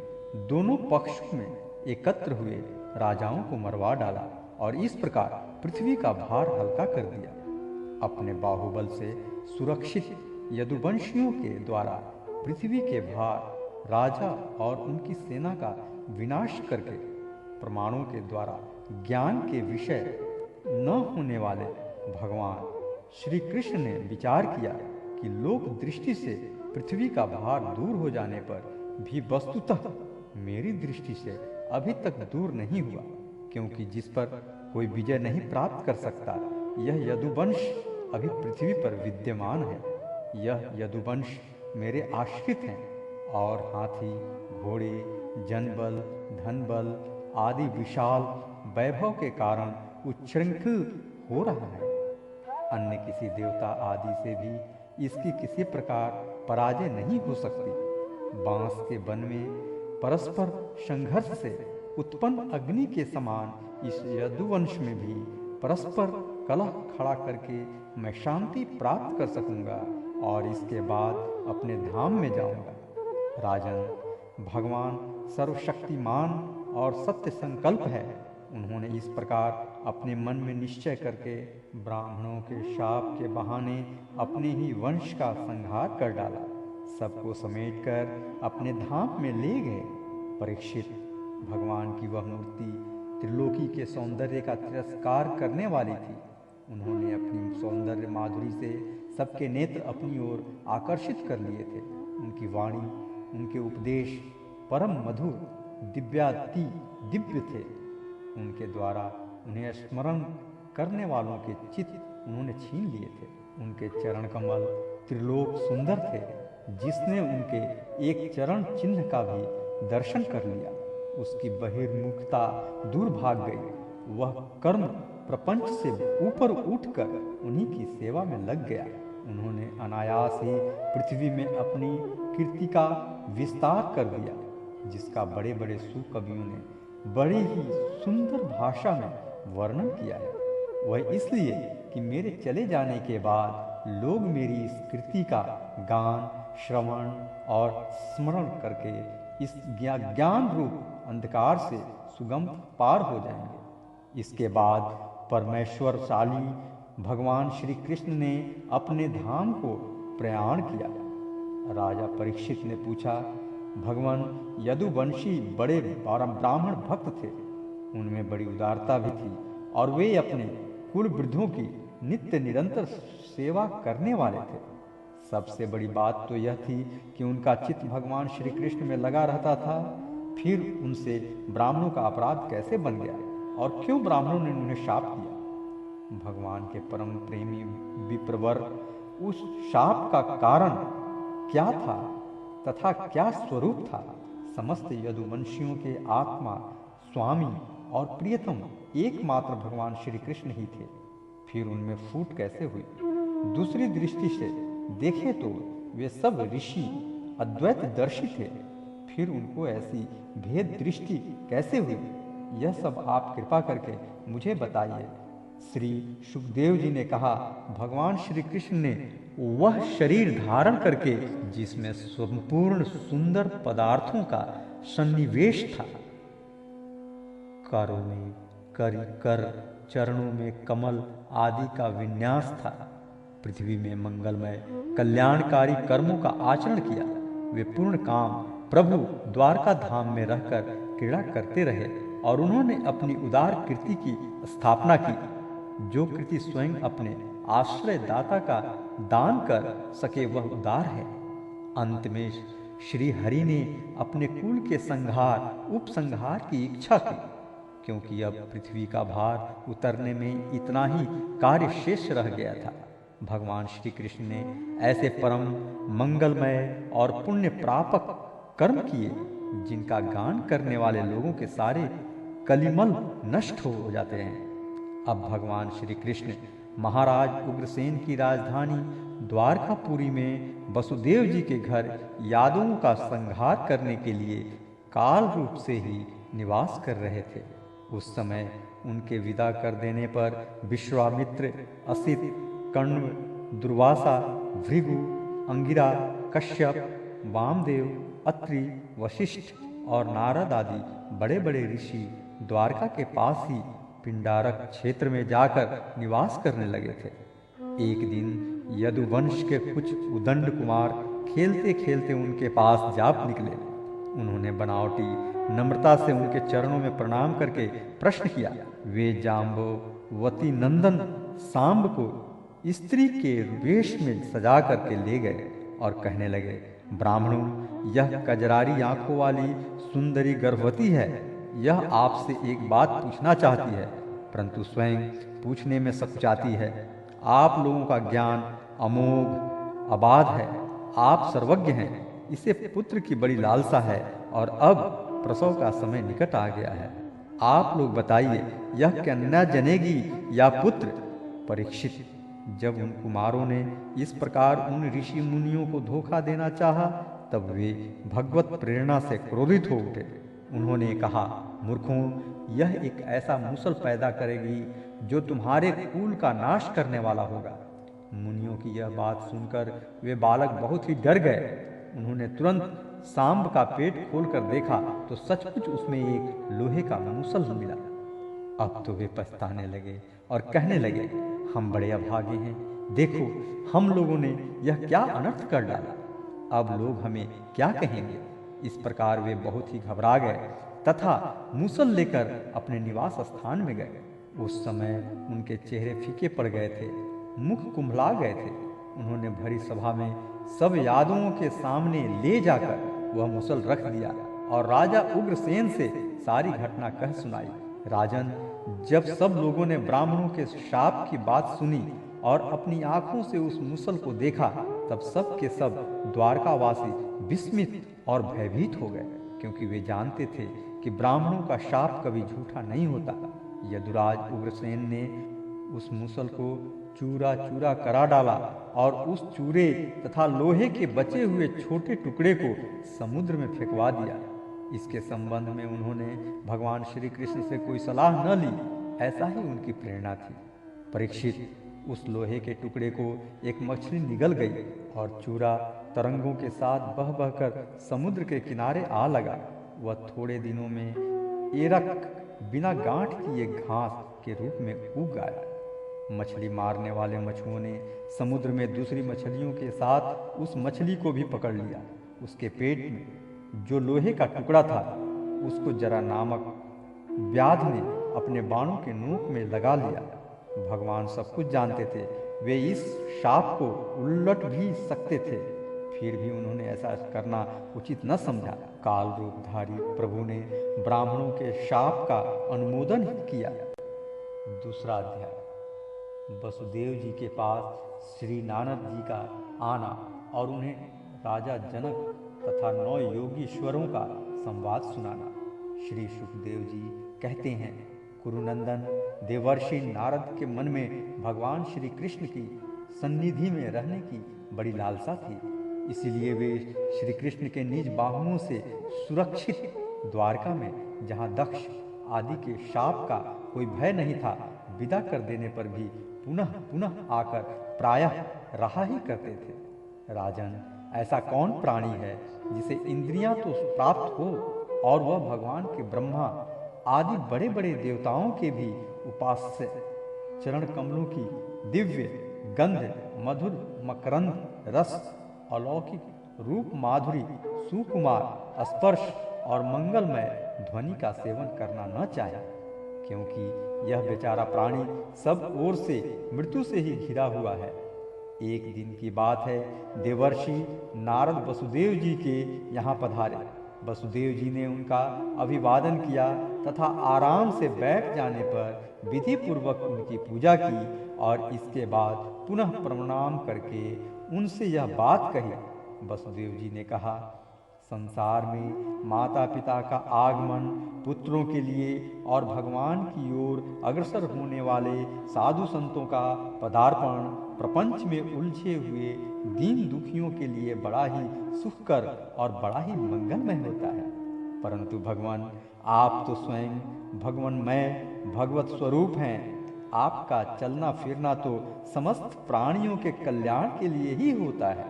दोनों पक्षों में एकत्र हुए राजाओं को मरवा डाला और इस प्रकार पृथ्वी का भार हल्का कर दिया। अपने बाहुबल से सुरक्षित यदुवंशियों के द्वारा पृथ्वी के भार राजा और उनकी सेना का विनाश करके प्रमाणों के द्वारा ज्ञान के विषय न होने वाले भगवान श्री कृष्ण ने विचार किया कि लोक दृष्टि से पृथ्वी का भार दूर हो जाने पर भी वस्तुतः मेरी दृष्टि से अभी तक दूर नहीं हुआ, क्योंकि जिस पर कोई विजय नहीं प्राप्त कर सकता, यह यदुवंश अभी पृथ्वी पर विद्यमान है। यह यदुवंश मेरे आश्रित हैं और हाथी, घोड़े, जनबल, धनबल आदि विशाल वैभव के कारण उच्छृंखल हो रहा है। अन्य किसी देवता आदि से भी इसकी किसी प्रकार पराजय नहीं हो सकती। बांस के वन में परस्पर संघर्ष से उत्पन्न अग्नि के समान इस यदुवंश में भी परस्पर कलह खड़ा करके मैं शांति प्राप्त कर सकूंगा और इसके बाद अपने धाम में जाऊंगा। राजन, भगवान सर्वशक्तिमान और सत्य संकल्प है। उन्होंने इस प्रकार अपने मन में निश्चय करके ब्राह्मणों के शाप के बहाने अपने ही वंश का संहार कर डाला। सबको समेटकर अपने धाम में ले गए। परीक्षित, भगवान की वह मूर्ति त्रिलोकी के सौंदर्य का तिरस्कार करने वाली थी। उन्होंने अपनी सौंदर्य माधुरी से सबके नेत्र अपनी ओर आकर्षित कर लिए थे। उनकी वाणी, उनके उपदेश परम मधुर, दिव्याति दिव्य थे। उनके द्वारा उन्हें स्मरण करने वालों के चित्त उन्होंने छीन लिए थे। उनके चरण कमल त्रिलोक सुंदर थे। जिसने उनके एक चरण चिन्ह का भी दर्शन कर लिया, उसकी बहिर्मुखता दूर भाग गई। वह कर्म प्रपंच से ऊपर उठकर उन्हीं की सेवा में लग गया। उन्होंने अनायास ही पृथ्वी में अपनी कीर्ति का विस्तार कर दिया, जिसका बड़े बड़े सुकवियों ने बड़ी ही सुंदर भाषा में वर्णन किया है। वह इसलिए कि मेरे चले जाने के बाद लोग मेरी इस कृति का गान, श्रवण और स्मरण करके इस ज्ञान रूप अंधकार से सुगम पार हो जाएंगे। इसके बाद परमेश्वरशाली भगवान श्री कृष्ण ने अपने धाम को प्रयाण किया। राजा परीक्षित ने पूछा, भगवान यदुवंशी बड़े ब्राह्मण भक्त थे, उनमें बड़ी उदारता भी थी और वे अपने कुल वृद्धों की नित्य निरंतर सेवा करने वाले थे। सबसे बड़ी बात तो यह थी कि उनका चित्त भगवान श्री कृष्ण में लगा रहता था। फिर उनसे ब्राह्मणों का अपराध कैसे बन गया और क्यों ब्राह्मणों ने उन्हें शाप दिया? भगवान के परम प्रेमी विप्रवर उस शाप का कारण क्या था तथा क्या स्वरूप था? समस्त यदुवंशियों के आत्मा, स्वामी और प्रियतम एकमात्र भगवान श्री कृष्ण ही थे। फिर उनमें फूट कैसे हुई? दूसरी दृष्टि से देखें तो वे सब ऋषि अद्वैत दर्शी थे। फिर उनको ऐसी भेद दृष्टि कैसे हुई? यह सब आप कृपा करके मुझे बताइए। श्री सुखदेव जी ने कहा, भगवान श्री कृष्ण ने वह शरीर धारण करके जिसमें संपूर्ण सुंदर पदार्थों का सन्निवेश था, करों में कर, चरणों में कमल आदि का विन्यास था, पृथ्वी में मंगलमय कल्याणकारी कर्मों का आचरण किया। वे पूर्ण काम प्रभु द्वारका धाम में रहकर क्रीड़ा करते रहे और उन्होंने अपनी उदार कृति की स्थापना की, जो कृति स्वयं अपने आश्रय दाता का दान कर सके वह उदार है। अंत में श्री हरि ने अपने कुल के संहार उपसंहार की इच्छा की, क्योंकि अब पृथ्वी का भार उतरने में इतना ही कार्य शेष रह गया था। भगवान श्री कृष्ण ने ऐसे परम मंगलमय और पुण्य प्रापक कर्म किए जिनका गान करने वाले लोगों के सारे कलिमल नष्ट हो जाते हैं। अब भगवान श्री कृष्ण महाराज उग्रसेन की राजधानी द्वारकापुरी में वसुदेव जी के घर यादवों का संहार करने के लिए काल रूप से ही निवास कर रहे थे। उस समय उनके विदा कर देने पर विश्वामित्र, असित, कण्व, दुर्वासा, भृगु, अंगिरा, कश्यप, वामदेव, अत्रि, वशिष्ठ और नारद आदि बड़े बड़े ऋषि द्वारका के पास ही पिंडारक क्षेत्र में जाकर निवास करने लगे थे। एक दिन यदुवंश के कुछ उदंड कुमार खेलते खेलते उनके पास जा निकले। उन्होंने बनावटी नम्रता से उनके चरणों में प्रणाम करके प्रश्न किया। वे जाम्बवती नंदन सांब को स्त्री के वेश में सजा करके ले गए और कहने लगे, ब्राह्मणों, यह कजरारी आंखों वाली सुंदरी गर्भवती है। यह आपसे एक बात पूछना चाहती है, परंतु स्वयं पूछने में सकुचाती है। आप लोगों का ज्ञान अमोघ अबाध है, आप सर्वज्ञ हैं। इसे पुत्र की बड़ी लालसा है और अब प्रसव का समय निकट आ गया है। आप लोग बताइए, यह कन्या जनेगी या पुत्र? परीक्षित, जब उन कुमारों ने इस प्रकार उन ऋषि मुनियों को धोखा देना चाहा, तब वे भगवत प्रेरणा से क्रोधित हो उठे। उन्होंने कहा, मूर्खों, यह एक ऐसा मूसल पैदा करेगी जो तुम्हारे कुल का नाश करने वाला होगा। मुनियों की यह बात सुनकर वे बालक बहुत ही डर गए। उन्होंने तुरंत सांब का पेट खोलकर देखा तो सचमुच उसमें एक लोहे का मूसल मिला। अब तो वे पछताने लगे और कहने लगे, हम बड़े अभागे हैं। देखो, हम लोगों ने यह क्या अनर्थ कर डाला। अब लोग हमें क्या कहेंगे? इस प्रकार वे बहुत ही घबरा गए तथा मूसल लेकर अपने निवास स्थान में गए। उस समय उनके चेहरे फीके पड़ गए थे, मुख कुंभला गए थे। उन्होंने भरी सभा में सब यादवों के सामने ले जाकर वह मूसल रख दिया और राजा उग्रसेन से सारी घटना कह सुनाई। राजन, जब सब लोगों ने ब्राह्मणों के शाप की बात सुनी और अपनी आंखों से उस मूसल को देखा, तब सब के सब द्वारकावासी विस्मित और भयभीत हो गए, क्योंकि वे जानते थे कि ब्राह्मणों का शाप कभी झूठा नहीं होता। यदुराज उग्रसेन ने उस मूसल को चूरा चूरा करा डाला और उस चूरे तथा लोहे के बचे हुए छोटे टुकड़े को समुद्र में फेंकवा दिया। इसके संबंध में उन्होंने भगवान श्री कृष्ण से कोई सलाह न ली, ऐसा ही उनकी प्रेरणा थी। परीक्षित, उस लोहे के टुकड़े को एक मछली निगल गई और चूरा तरंगों के साथ बह बहकर समुद्र के किनारे आ लगा। वह थोड़े दिनों में एरक बिना गांठ किए घास के रूप में उग गया। मछली मारने वाले मछुओं ने समुद्र में दूसरी मछलियों के साथ उस मछली को भी पकड़ लिया। उसके पेट में जो लोहे का टुकड़ा था, उसको जरा नामक व्याध ने अपने बाणों के नोक में लगा लिया। भगवान सब कुछ जानते थे, वे इस शाप को उलट भी सकते थे, फिर भी उन्होंने ऐसा करना उचित न समझा। काल रूपधारी प्रभु ने ब्राह्मणों के शाप का अनुमोदन किया। दूसरा अध्याय। वसुदेव जी के पास श्री नारद जी का आना और उन्हें राजा जनक तथा 9 योगीश्वरों का संवाद सुनाना। श्री सुखदेव जी कहते हैं, कुरुनंदन, देवर्षि नारद के मन में भगवान श्री कृष्ण की सन्निधि में रहने की बड़ी लालसा थी, इसीलिए वे श्री कृष्ण के निज बाहुओं से सुरक्षित द्वारका में, जहाँ दक्ष आदि के शाप का कोई भय नहीं था, विदा कर देने पर भी पुनः पुनः आकर प्रायः रहा ही करते थे। राजन, ऐसा कौन प्राणी है जिसे इंद्रियां तो प्राप्त हो और वह भगवान के ब्रह्मा आदि बड़े बड़े देवताओं के भी उपास्य चरण कमलों की दिव्य गंध, मधुर मकरंद रस, अलौकिक रूप, माधुरी, सुकुमार स्पर्श और मंगलमय ध्वनि का सेवन करना न चाहे, क्योंकि यह बेचारा प्राणी सब ओर से मृत्यु से ही घिरा हुआ है। एक दिन की बात है, देवर्षि नारद वसुदेव जी के यहाँ पधारे। वसुदेव जी ने उनका अभिवादन किया तथा आराम से बैठ जाने पर विधि पूर्वक उनकी पूजा की और इसके बाद पुनः प्रणाम करके उनसे यह बात कही। वसुदेव जी ने कहा, संसार में माता पिता का आगमन, पुत्रों के लिए और भगवान की ओर अग्रसर होने वाले साधु संतों का पदार्पण प्रपंच में उलझे हुए दीन दुखियों के लिए बड़ा ही सुखकर और बड़ा ही मंगलमय होता है। परंतु भगवान, आप तो स्वयं भगवानमय भगवत स्वरूप हैं। आपका चलना फिरना तो समस्त प्राणियों के कल्याण के लिए ही होता है।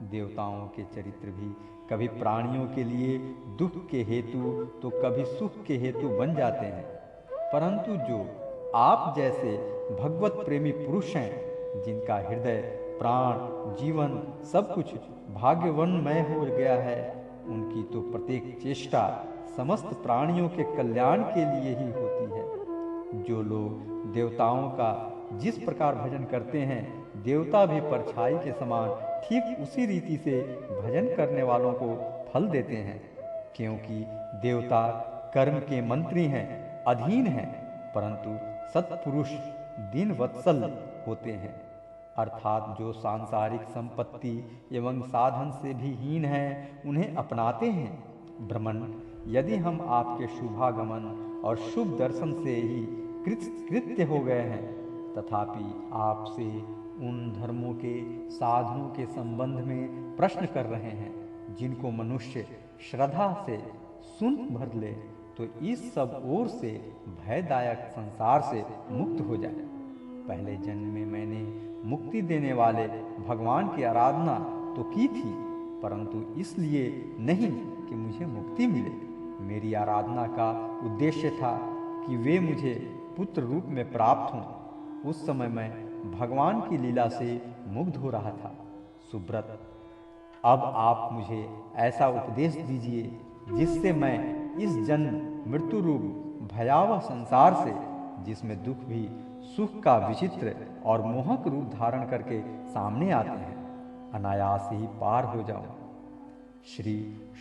देवताओं के चरित्र भी कभी प्राणियों के लिए दुख के हेतु तो कभी सुख के हेतु बन जाते हैं, परंतु जो आप जैसे भगवत प्रेमी पुरुष हैं, जिनका हृदय, प्राण, जीवन सब कुछ भाग्यवानमय हो गया है, उनकी तो प्रत्येक चेष्टा समस्त प्राणियों के कल्याण के लिए ही होती है। जो लोग देवताओं का जिस प्रकार भजन करते हैं, देवता भी परछाई के समान ठीक उसी रीति से भजन करने वालों को फल देते हैं, क्योंकि देवता कर्म के मंत्री हैं, अधीन हैं, परंतु सत्पुरुष दीनवत्सल होते हैं, अर्थात जो सांसारिक संपत्ति एवं साधन से भी हीन हैं, उन्हें अपनाते हैं। ब्रह्मन, यदि हम आपके शुभागमन और शुभ दर्शन से ही कृत्य हो गए हैं, तथापि आपसे उन धर्मों के साधनों के संबंध में प्रश्न कर रहे हैं, जिनको मनुष्य श्रद्धा से सुन भर ले तो इस सब ओर से भयदायक संसार से मुक्त हो जाए। पहले जन्म में मैंने मुक्ति देने वाले भगवान की आराधना तो की थी, परंतु इसलिए नहीं कि मुझे मुक्ति मिले। मेरी आराधना का उद्देश्य था कि वे मुझे पुत्र रूप में प्राप्त हों। उस समय मैं भगवान की लीला से मुग्ध हो रहा था। सुब्रत, अब आप मुझे ऐसा उपदेश दीजिए जिससे मैं इस जन्म मृत्यु रूप भयावह संसार से, जिसमें दुख भी सुख का विचित्र और मोहक रूप धारण करके सामने आते हैं, अनायास ही पार हो जाऊं। श्री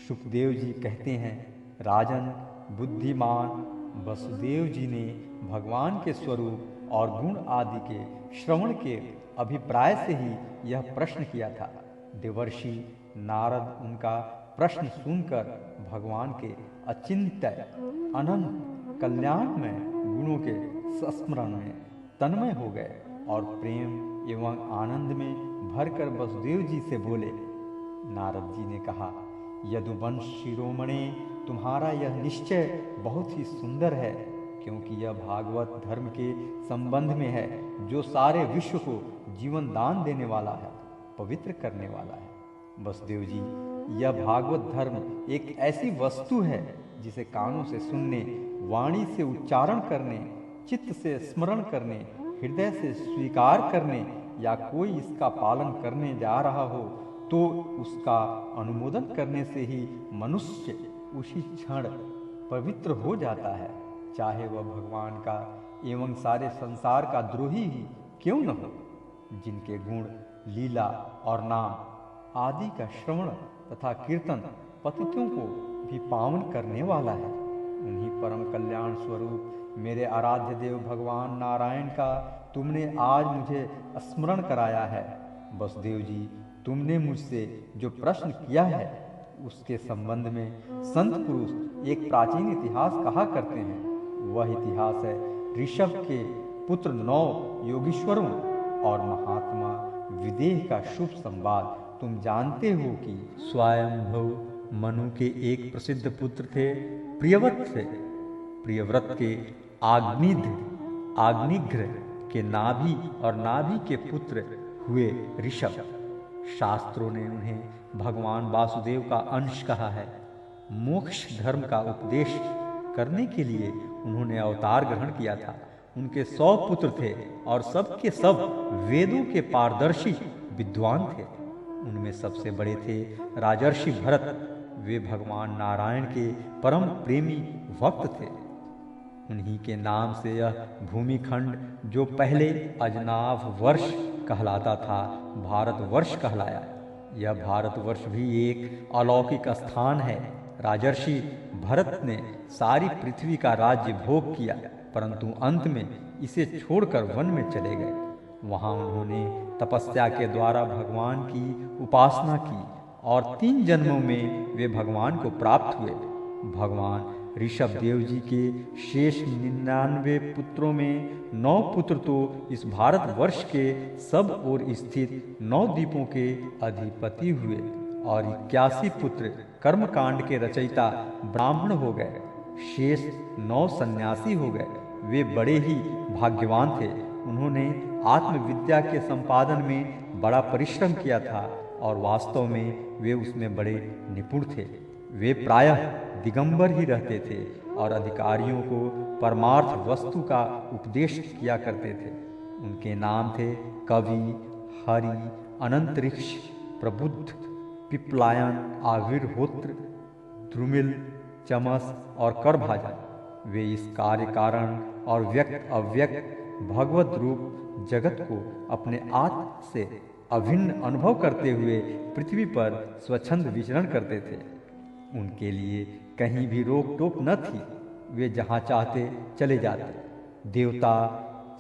सुखदेव जी कहते हैं, राजन, बुद्धिमान वसुदेव जी ने भगवान के स्वरूप और गुण आदि के श्रवण के अभिप्राय से ही यह प्रश्न किया था। देवर्षि नारद उनका प्रश्न सुनकर भगवान के अचिंत्य अनंत कल्याणमय गुणों के स्मरण में तन्मय हो गए और प्रेम एवं आनंद में भरकर वसुदेव जी से बोले। नारद जी ने कहा, यदुवंश शिरोमणे, तुम्हारा यह निश्चय बहुत ही सुंदर है, क्योंकि यह भागवत धर्म के संबंध में है, जो सारे विश्व को जीवन दान देने वाला है, पवित्र करने वाला है। वसुदेव जी, यह भागवत धर्म एक ऐसी वस्तु है जिसे कानों से सुनने, वाणी से उच्चारण करने, चित्त से स्मरण करने, हृदय से स्वीकार करने या कोई इसका पालन करने जा रहा हो तो उसका अनुमोदन करने से ही मनुष्य उसी क्षण पवित्र हो जाता है, चाहे वह भगवान का एवं सारे संसार का द्रोही ही क्यों न हो, जिनके गुण, लीला और नाम आदि का श्रवण तथा कीर्तन पतितों को भी पावन करने वाला है। उन्हीं परम कल्याण स्वरूप मेरे आराध्य देव भगवान नारायण का तुमने आज मुझे स्मरण कराया है। वसुदेव जी, तुमने मुझसे जो प्रश्न किया है उसके संबंध में संत पुरुष एक प्राचीन इतिहास कहा करते हैं। वह इतिहास है ऋषभ के पुत्र 9 योगीश्वरों और महात्मा विदेह का शुभ संवाद। तुम जानते हो कि स्वयंभू मनु के एक प्रसिद्ध पुत्र थे, प्रियव्रत थे। प्रियव्रत के आग्निघ्र के नाभि और नाभि के पुत्र हुए ऋषभ। शास्त्रों ने उन्हें भगवान वासुदेव का अंश कहा है। मोक्ष धर्म का उपदेश करने के लिए उन्होंने अवतार ग्रहण किया था। उनके 100 पुत्र थे और सबके सब वेदों के पारदर्शी विद्वान थे। उनमें सबसे बड़े थे राजर्षि भरत। वे भगवान नारायण के परम प्रेमी भक्त थे। उन्हीं के नाम से यह भूमिखंड, जो पहले अजनाभ वर्ष कहलाता था, भारतवर्ष कहलाया। यह भारतवर्ष भी एक अलौकिक स्थान है। राजर्षि भरत ने सारी पृथ्वी का राज्य भोग किया, परंतु अंत में इसे छोड़कर वन में चले गए। वहां उन्होंने तपस्या के द्वारा भगवान की उपासना की और 3 जन्मों में वे भगवान को प्राप्त हुए। भगवान ऋषभ देव जी के शेष 99 पुत्रों में 9 पुत्र तो इस भारतवर्ष के सब ओर स्थित 9 द्वीपों के अधिपति हुए और 81 पुत्र कर्मकांड के रचयिता ब्राह्मण हो गए। शेष 9 सन्यासी हो गए। वे बड़े ही भाग्यवान थे। उन्होंने आत्मविद्या के संपादन में बड़ा परिश्रम किया था और वास्तव में वे उसमें बड़े निपुण थे। वे प्रायः दिगंबर ही रहते थे और अधिकारियों को परमार्थ वस्तु का उपदेश किया करते थे। उनके नाम थे कवि, हरि, अनंतरिक्ष, प्रबुद्ध, पिपलायन, आविर्होत्र, द्रुमिल, चमस और करभाजन। वे इस कार्य कारण और व्यक्त अव्यक्त भगवत रूप जगत को अपने आत्म से अभिन्न अनुभव करते हुए पृथ्वी पर स्वच्छंद विचरण करते थे। उनके लिए कहीं भी रोक टोक न थी। वे जहाँ चाहते चले जाते। देवता,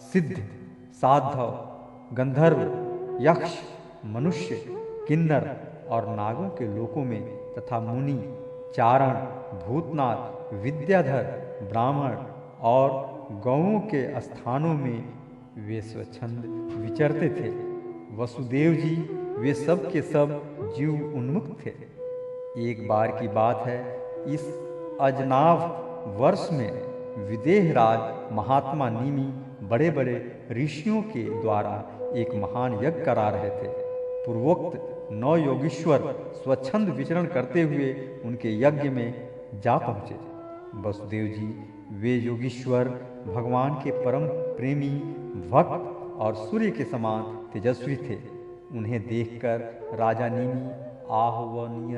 सिद्ध, साधव, गंधर्व, यक्ष, मनुष्य, किन्नर और नागों के लोकों में तथा मुनि, चारण, भूतनाथ, विद्याधर, ब्राह्मण और गौओं के स्थानों में वे स्वच्छंद विचरते थे। वसुदेव जी वे सब के सब जीव उन्मुख थे। एक बार की बात है, इस अजनाभ वर्ष में विदेहराज महात्मा निमि बड़े बड़े ऋषियों के द्वारा एक महान यज्ञ करा रहे थे। पूर्वोक्त 9 योगीश्वर स्वच्छंद विचरण करते हुए उनके यज्ञ में जा पहुँचे। वसुदेव जी वे योगीश्वर भगवान के परम प्रेमी भक्त और सूर्य के समान तेजस्वी थे। उन्हें देखकर राजा निमि, आहवनीय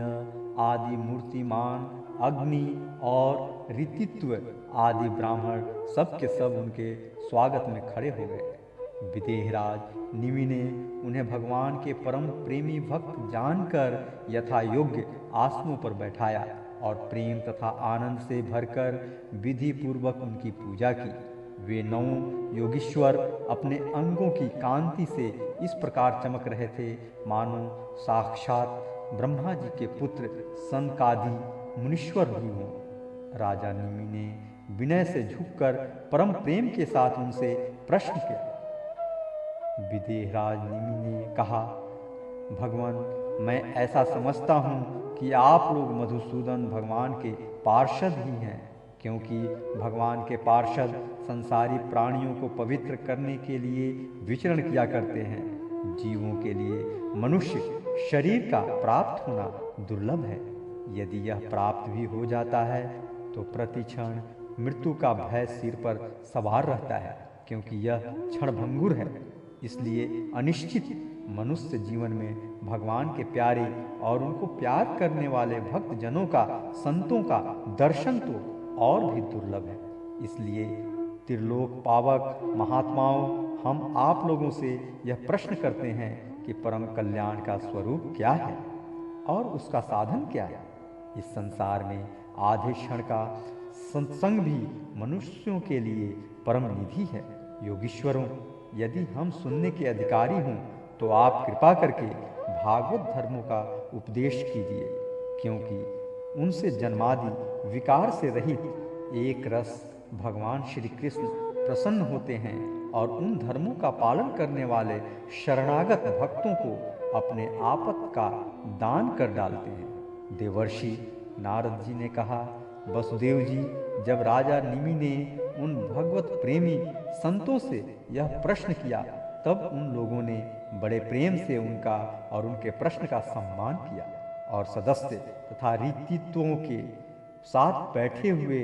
आदि मूर्तिमान, अग्नि और ऋतित्व आदि ब्राह्मण सब के सब उनके स्वागत में खड़े हो गए। विदेहराज निमि ने उन्हें भगवान के परम प्रेमी भक्त जानकर यथा योग्य आसनों पर बैठाया और प्रेम तथा आनंद से भरकर विधि पूर्वक उनकी पूजा की। वे 9 योगीश्वर अपने अंगों की कांति से इस प्रकार चमक रहे थे मानो साक्षात ब्रह्मा जी के पुत्र सनकादि मुनीश्वर ही हों। राजा निमि ने विनय से झुककर परम प्रेम के साथ उनसे प्रश्न किया। विदेहराज निमि ने कहा, भगवान, मैं ऐसा समझता हूँ कि आप लोग मधुसूदन भगवान के पार्षद ही हैं, क्योंकि भगवान के पार्षद संसारी प्राणियों को पवित्र करने के लिए विचरण किया करते हैं। जीवों के लिए मनुष्य शरीर का प्राप्त होना दुर्लभ है। यदि यह प्राप्त भी हो जाता है तो प्रतिक्षण मृत्यु का भय सिर पर सवार रहता है, क्योंकि यह क्षणभंगुर है। इसलिए अनिश्चित मनुष्य जीवन में भगवान के प्यारे और उनको प्यार करने वाले भक्त जनों का, संतों का दर्शन तो और भी दुर्लभ है। इसलिए त्रिलोक पावक महात्माओं, हम आप लोगों से यह प्रश्न करते हैं कि परम कल्याण का स्वरूप क्या है और उसका साधन क्या है। इस संसार में आधे क्षण का सत्संग भी मनुष्यों के लिए परम निधि है। योगीश्वरों, यदि हम सुनने के अधिकारी हों तो आप कृपा करके भागवत धर्मों का उपदेश कीजिए, क्योंकि उनसे जन्मादि विकार से रहित एक रस भगवान श्री कृष्ण प्रसन्न होते हैं और उन धर्मों का पालन करने वाले शरणागत भक्तों को अपने आपत का दान कर डालते हैं। देवर्षि नारद जी ने कहा, वसुदेव जी, जब राजा निमि ने उन भगवत प्रेमी संतों से यह प्रश्न किया, तब उन लोगों ने बड़े प्रेम से उनका और उनके प्रश्न का सम्मान किया और सदस्य तथा रीतित्वों के साथ बैठे हुए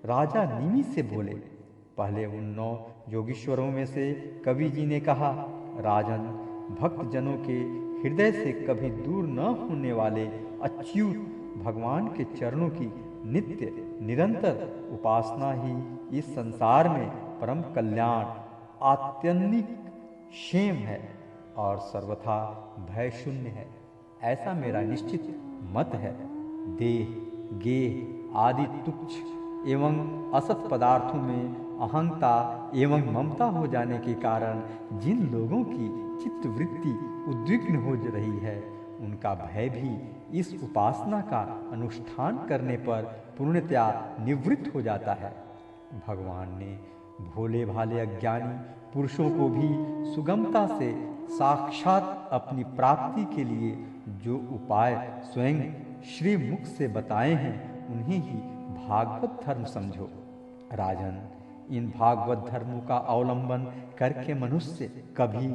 राजा निमि से बोले। पहले उन 9 योगीश्वरों में से कवि जी ने कहा, राजन, भक्त जनों के हृदय से कभी दूर न होने वाले अच्युत भगवान के चरणों की नित्य निरंतर उपासना ही इस संसार में परम कल्याण आत्यंतिक क्षेम है और सर्वथा भय शून्य है। ऐसा मेरा निश्चित मत है। देह, गेह आदि तुच्छ एवं असत पदार्थों में अहंता एवं ममता हो जाने के कारण जिन लोगों की चित्त वृत्ति उद्विग्न हो रही है, उनका भय भी इस उपासना का अनुष्ठान करने पर पूर्णतया निवृत्त हो जाता है। भगवान ने भोले भाले अज्ञानी पुरुषों को भी सुगमता से साक्षात अपनी प्राप्ति के लिए जो उपाय स्वयं श्री मुख से बताए हैं, उन्हें ही भागवत धर्म समझो। राजन, इन भागवत धर्मों का अवलंबन करके मनुष्य कभी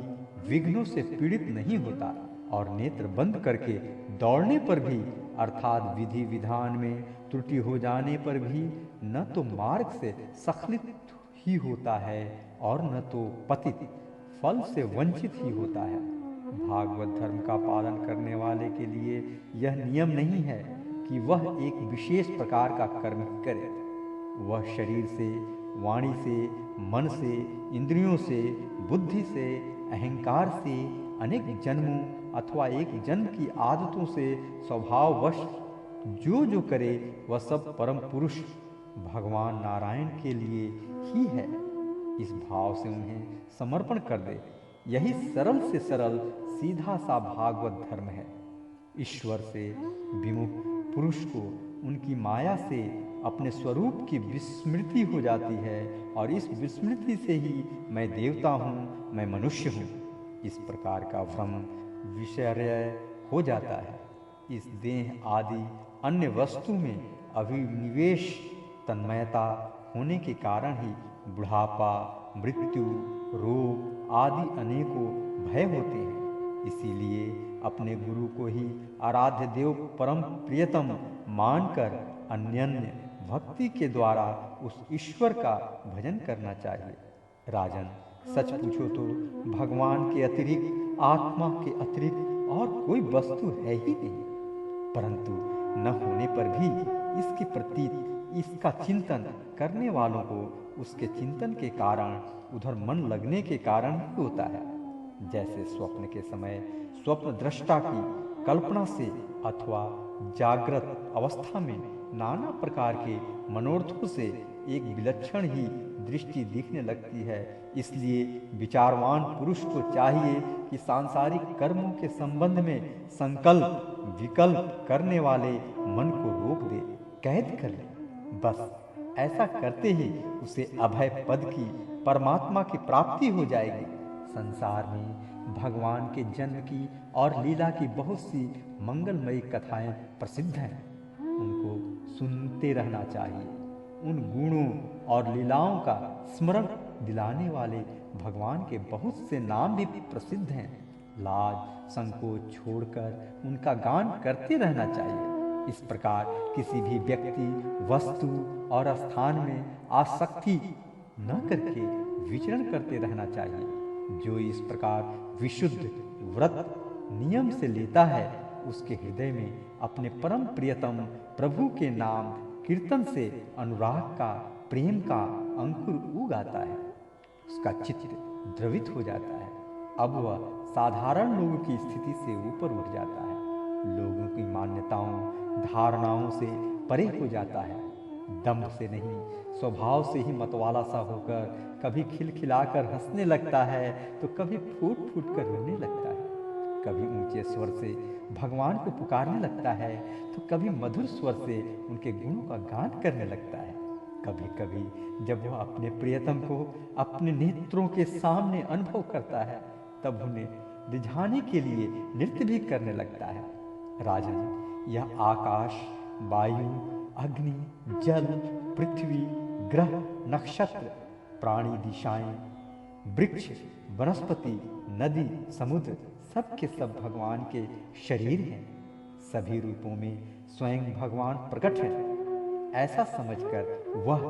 विघ्नों से पीड़ित नहीं होता और नेत्र बंद करके दौड़ने पर भी अर्थात विधि विधान में त्रुटि हो जाने पर भी न तो मार्ग से स्खलित ही होता है और न तो पतित फल से वंचित ही होता है। भागवत धर्म का पालन करने वाले के लिए यह नियम नहीं है कि वह एक विशेष प्रकार का कर्म करे। वह शरीर से, वाणी से, मन से, इंद्रियों से, बुद्धि से, अहंकार से, अनेक जन्मों अथवा एक जन्म की आदतों से स्वभाववश जो जो करे, वह सब परम पुरुष भगवान नारायण के लिए ही है। इस भाव से उन्हें समर्पण कर दे। यही सरल से सरल सीधा सा भागवत धर्म है। ईश्वर से विमुख पुरुष को उनकी माया से अपने स्वरूप की विस्मृति हो जाती है और इस विस्मृति से ही मैं देवता हूँ, मैं मनुष्य हूँ, इस प्रकार का भ्रम विषय हो जाता है। इस देह आदि अन्य वस्तु में अभिनिवेश तन्मयता होने के कारण ही बुढ़ापा, मृत्यु, रोग आदि अनेकों भय होते हैं। इसीलिए अपने गुरु को ही आराध्य देव परम प्रियतम मानकर अन्यन्य भक्ति के द्वारा उस ईश्वर का भजन करना चाहिए। राजन, सच पूछो तो भगवान के अतिरिक्त, आत्मा के अतिरिक्त और कोई वस्तु है ही नहीं, परंतु न होने पर भी इसके प्रति इसका चिंतन करने वालों को उसके चिंतन के कारण उधर मन लगने के कारण ही होता है। जैसे स्वप्न के समय स्वप्न दृष्टा की कल्पना से अथवा जागृत अवस्था में नाना प्रकार के मनोरथों से एक विलक्षण ही दृष्टि दिखने लगती है। इसलिए विचारवान पुरुष को चाहिए कि सांसारिक कर्मों के संबंध में संकल्प विकल्प करने वाले मन को रोक दे, कैद कर ले। बस ऐसा करते ही उसे अभय पद की, परमात्मा की प्राप्ति हो जाएगी। संसार में भगवान के जन्म की और लीला की बहुत सी मंगलमयी कथाएं प्रसिद्ध हैं, उनको सुनते रहना चाहिए। उन गुणों और लीलाओं का स्मरण दिलाने वाले भगवान के बहुत से नाम भी प्रसिद्ध हैं। लाज संकोच छोड़कर उनका गान करते रहना चाहिए। इस प्रकार किसी भी व्यक्ति, वस्तु और स्थान में आसक्ति न करके विचरण करते रहना चाहिए। जो इस प्रकार विशुद्ध व्रत नियम से लेता है, उसके हृदय में अपने परम प्रियतम प्रभु के नाम कीर्तन से अनुराग का प्रेम का अंकुर उग आता है, उसका चित्त द्रवित हो जाता है। अब वह साधारण लोगों की स्थिति से ऊपर उठ जाता है, लोगों की मान्यताओं धारणाओं से परे हो जाता है। दम्भ से नहीं, स्वभाव से ही मतवाला सा होकर कभी खिलखिलाकर हंसने लगता है तो कभी फूट फूट कर रोने लगता है। कभी ऊंचे स्वर से भगवान को पुकारने लगता है तो कभी मधुर स्वर से उनके गुणों का गान करने लगता है। कभी कभी जब वह अपने प्रियतम को अपने नेत्रों के सामने अनुभव करता है तब उन्हें रिझाने के लिए नृत्य भी करने लगता है। राजन, यह आकाश, वायु, अग्नि, जल, पृथ्वी, ग्रह, नक्षत्र, प्राणी, दिशाएं, वृक्ष, वनस्पति, नदी, समुद्र, सब के सब भगवान के शरीर हैं। सभी रूपों में स्वयं भगवान प्रकट हैं। ऐसा समझकर वह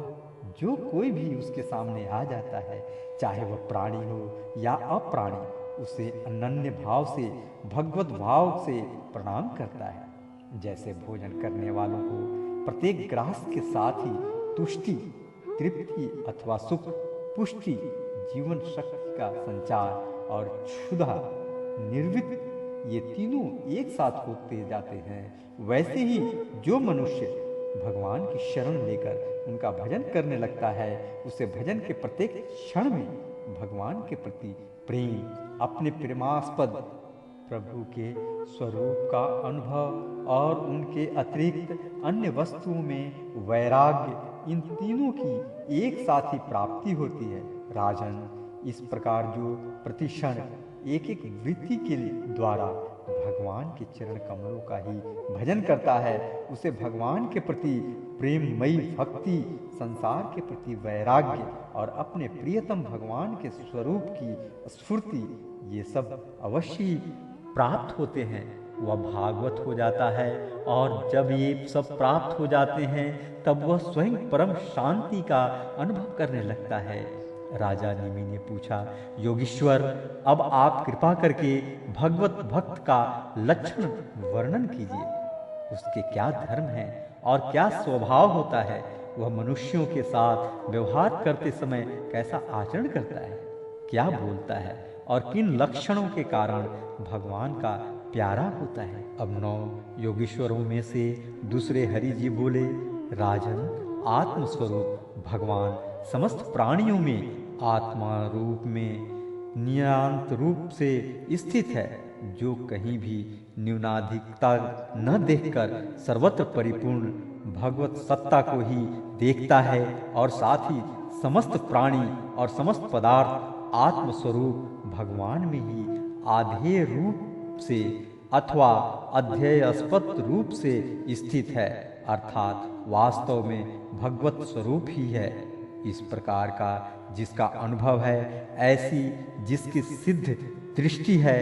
जो कोई भी उसके सामने आ जाता है, चाहे वह प्राणी हो या अप्राणी, उसे अनन्य भाव से, भगवत भाव से प्रणाम करता है। जैसे भोजन करने वालों को प्रत्येक ग्रास के साथ ही तुष्टि, तृप्ति अथवा सुख, पुष्टि, जीवन शक्ति का संचार और क्षुधा, निर्वित, ये तीनों एक साथ होते जाते हैं, वैसे ही जो मनुष्य भगवान की शरण लेकर उनका भजन करने लगता है, उसे भजन के प्रत्येक क्षण में भगवान के प्रति प्रेम, अपने प्रेमास्पद प्रभु के स्वरूप का अनुभव और उनके अतिरिक्त अन्य वस्तुओं में वैराग्य, इन तीनों की एक साथ ही प्राप्ति होती है। राजन, इस प्रकार जो प्रतिक्षण एक एक वृत्ति के द्वारा भगवान के चरण कमलों का ही भजन करता है, उसे भगवान के प्रति प्रेममयी भक्ति, संसार के प्रति वैराग्य और अपने प्रियतम भगवान के स्वरूप की स्फूर्ति, ये सब अवश्य ही प्राप्त होते हैं। वह भागवत हो जाता है और जब ये सब प्राप्त हो जाते हैं तब वह स्वयं परम शांति का अनुभव करने लगता है। राजा निमि ने पूछा, योगीश्वर, अब आप कृपा करके भगवत भक्त का लक्षण वर्णन कीजिए। उसके क्या धर्म हैं और क्या स्वभाव होता है? वह मनुष्यों के साथ व्यवहार करते समय कैसा आचरण करता है, क्या बोलता है और किन लक्षणों के कारण भगवान का प्यारा होता है? अब 9 योगीश्वरों में से दूसरे हरि जी बोले, राजन, आत्मस्वरूप भगवान समस्त प्राणियों में आत्मा रूप में नियंत रूप से स्थित है, जो कहीं भी न्यूनाधिकता न देखकर सर्वत्र परिपूर्ण भगवत सत्ता को ही देखता है और साथ ही समस्त प्राणी और समस्त पदार्थ आत्मस्वरूप भगवान में ही आधेय रूप से अथवा अध्ययस्पद रूप से स्थित है, अर्थात वास्तव में भगवत स्वरूप ही है। इस प्रकार का जिसका अनुभव है, ऐसी जिसकी सिद्ध दृष्टि है,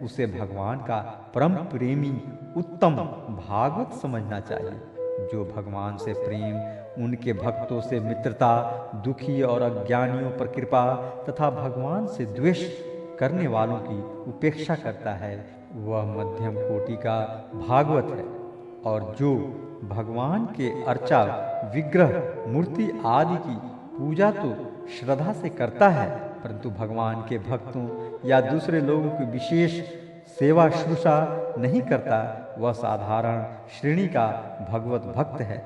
उसे भगवान का परम प्रेमी उत्तम भागवत समझना चाहिए। जो भगवान से प्रेम, उनके भक्तों से मित्रता, दुखी और अज्ञानियों पर कृपा तथा भगवान से द्वेष करने वालों की उपेक्षा करता है, वह मध्यम कोटि का भागवत है। और जो भगवान के अर्चा, विग्रह, मूर्ति आदि की पूजा तो श्रद्धा से करता है, परंतु भगवान के भक्तों या दूसरे लोगों की विशेष सेवा शुश्रूषा नहीं करता, वह साधारण श्रेणी का भगवत भक्त है।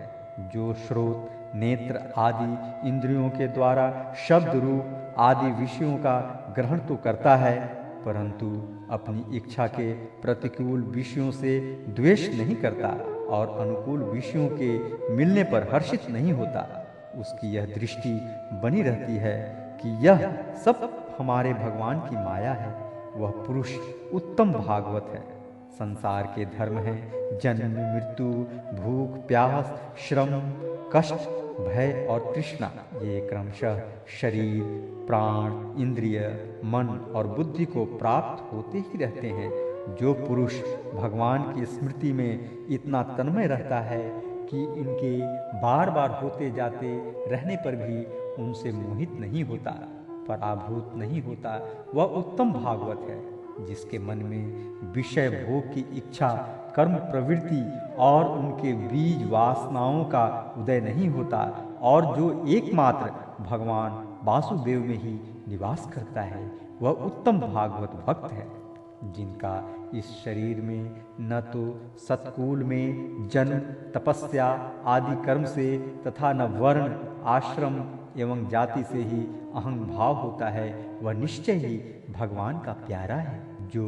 जो श्रोत, नेत्र आदि इंद्रियों के द्वारा शब्द, रूप आदि विषयों का ग्रहण तो करता है, परंतु अपनी इच्छा के प्रतिकूल विषयों से द्वेष नहीं करता और अनुकूल विषयों के मिलने पर हर्षित नहीं होता, उसकी यह दृष्टि बनी रहती है कि यह सब हमारे भगवान की माया है। वह पुरुष उत्तम भागवत है। संसार के धर्म हैं जन्म, मृत्यु, भूख, प्यास, श्रम, कष्ट, भय और तृष्णा। ये क्रमशः शरीर, प्राण, इंद्रिय, मन और बुद्धि को प्राप्त होते ही रहते हैं। जो पुरुष भगवान की स्मृति में इतना तन्मय रहता है कि इनके बार बार होते जाते रहने पर भी उनसे मोहित नहीं होता, पराभूत नहीं होता, वह उत्तम भागवत है। जिसके मन में विषय भोग की इच्छा, कर्म प्रवृत्ति और उनके बीज वासनाओं का उदय नहीं होता, और जो एकमात्र भगवान वासुदेव में ही निवास करता है, वह उत्तम भागवत भक्त है, जिनका इस शरीर में न तो सत्कुल में जन्म, तपस्या आदि कर्म से तथा न वर्ण, आश्रम एवं जाति से ही अहं भाव होता है, वह निश्चय ही भगवान का प्यारा है। जो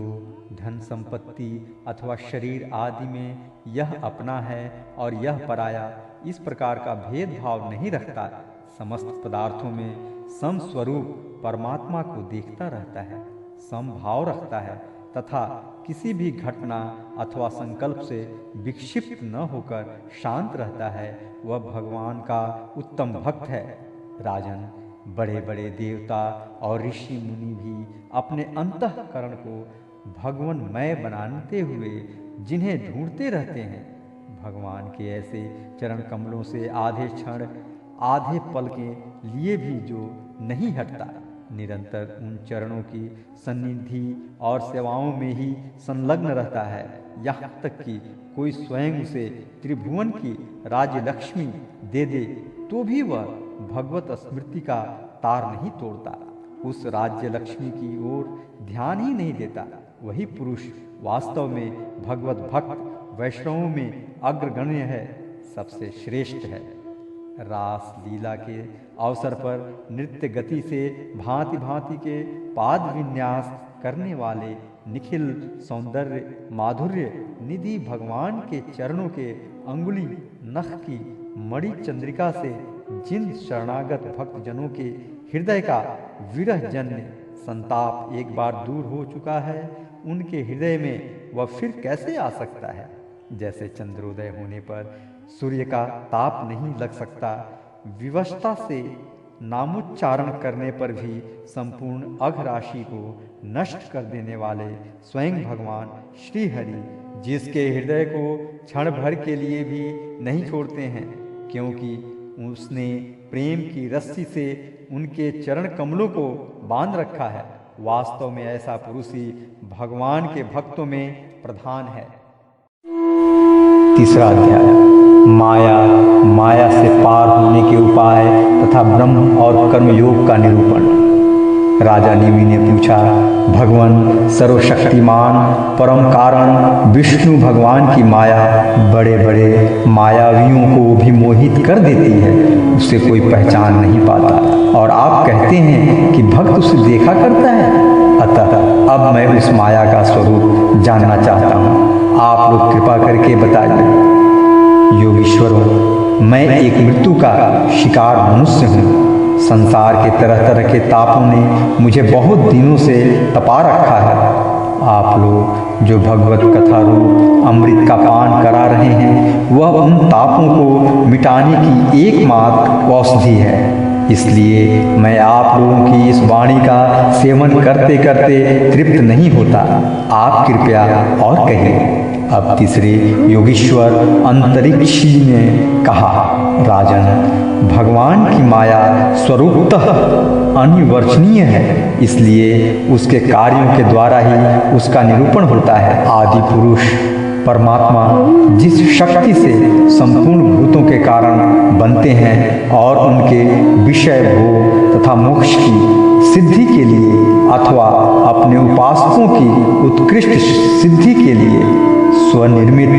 धन संपत्ति अथवा शरीर आदि में यह अपना है और यह पराया, इस प्रकार का भेदभाव नहीं रखता, समस्त पदार्थों में समस्वरूप परमात्मा को देखता रहता है, समभाव रखता है तथा किसी भी घटना अथवा संकल्प से विक्षिप्त न होकर शांत रहता है, वह भगवान का उत्तम भक्त है। राजन, बड़े बड़े देवता और ऋषि मुनि भी अपने अंतःकरण को भगवन्मय बनाते हुए जिन्हें ढूंढते रहते हैं, भगवान के ऐसे चरण कमलों से आधे क्षण आधे पल के लिए भी जो नहीं हटता, निरंतर उन चरणों की सन्निधि और सेवाओं में ही संलग्न रहता है, यहाँ तक कि कोई स्वयं उसे त्रिभुवन की राज्य लक्ष्मी दे दे तो भी वह भगवत स्मृति का तार नहीं तोड़ता, उस राज्य लक्ष्मी की ओर ध्यान ही नहीं देता। वही पुरुष वास्तव में भगवत भक्त वैष्णवों में अग्रगण्य है, सबसे श्रेष्ठ है। रास लीला के अवसर पर नृत्य गति से भांति भांति के पाद विन्यास करने वाले निखिल सौंदर्य माधुर्य निधि भगवान के चरणों के अंगुली नख की मणि चंद्रिका से जिन शरणागत भक्त जनों के हृदय का विरह जन्य संताप एक बार दूर हो चुका है, उनके हृदय में वह फिर कैसे आ सकता है। जैसे चंद्रोदय होने पर सूर्य का ताप नहीं लग सकता, विवशता से नामोच्चारण करने पर भी संपूर्ण अघ राशि को नष्ट कर देने वाले स्वयं भगवान श्री हरि, जिसके हृदय को क्षण भर के लिए भी नहीं छोड़ते हैं, क्योंकि उसने प्रेम की रस्सी से उनके चरण कमलों को बांध रखा है। वास्तव में ऐसा पुरुष ही भगवान के भक्तों में प्रधान है। तीसरा अध्याय, माया, माया से पार होने के उपाय तथा ब्रह्म और कर्मयोग का निरूपण। राजा नेमि ने पूछा, भगवान सर्वशक्तिमान परम कारण विष्णु भगवान की माया बड़े बड़े मायावियों को भी मोहित कर देती है, उसे कोई पहचान नहीं पाता, और आप कहते हैं कि भक्त उसे देखा करता है। अतः अब मैं उस माया का स्वरूप जानना चाहता हूँ, आप लोग कृपा करके बताइए। योगीश्वरों, मैं एक मृत्यु का शिकार मनुष्य हूँ। संसार के तरह तरह के तापों ने मुझे बहुत दिनों से तपा रखा है। आप लोग जो भगवत कथा रूप अमृत का पान करा रहे हैं, वह उन तापों को मिटाने की एकमात्र औषधि है। इसलिए मैं आप लोगों की इस वाणी का सेवन करते करते तृप्त नहीं होता। आप कृपया और कहिए। अब तीसरे योगीश्वर अंतरिक्षी ने कहा, राजन, भगवान की माया स्वरूपतः अनिवर्चनीय है, इसलिए उसके कार्यों के द्वारा ही उसका निरूपण होता है। आदि पुरुष परमात्मा जिस शक्ति से संपूर्ण भूतों के कारण बनते हैं और उनके विषय भोग तथा मोक्ष की सिद्धि के लिए अथवा अपने उपासकों की उत्कृष्ट सिद्धि के लिए स्वनिर्मित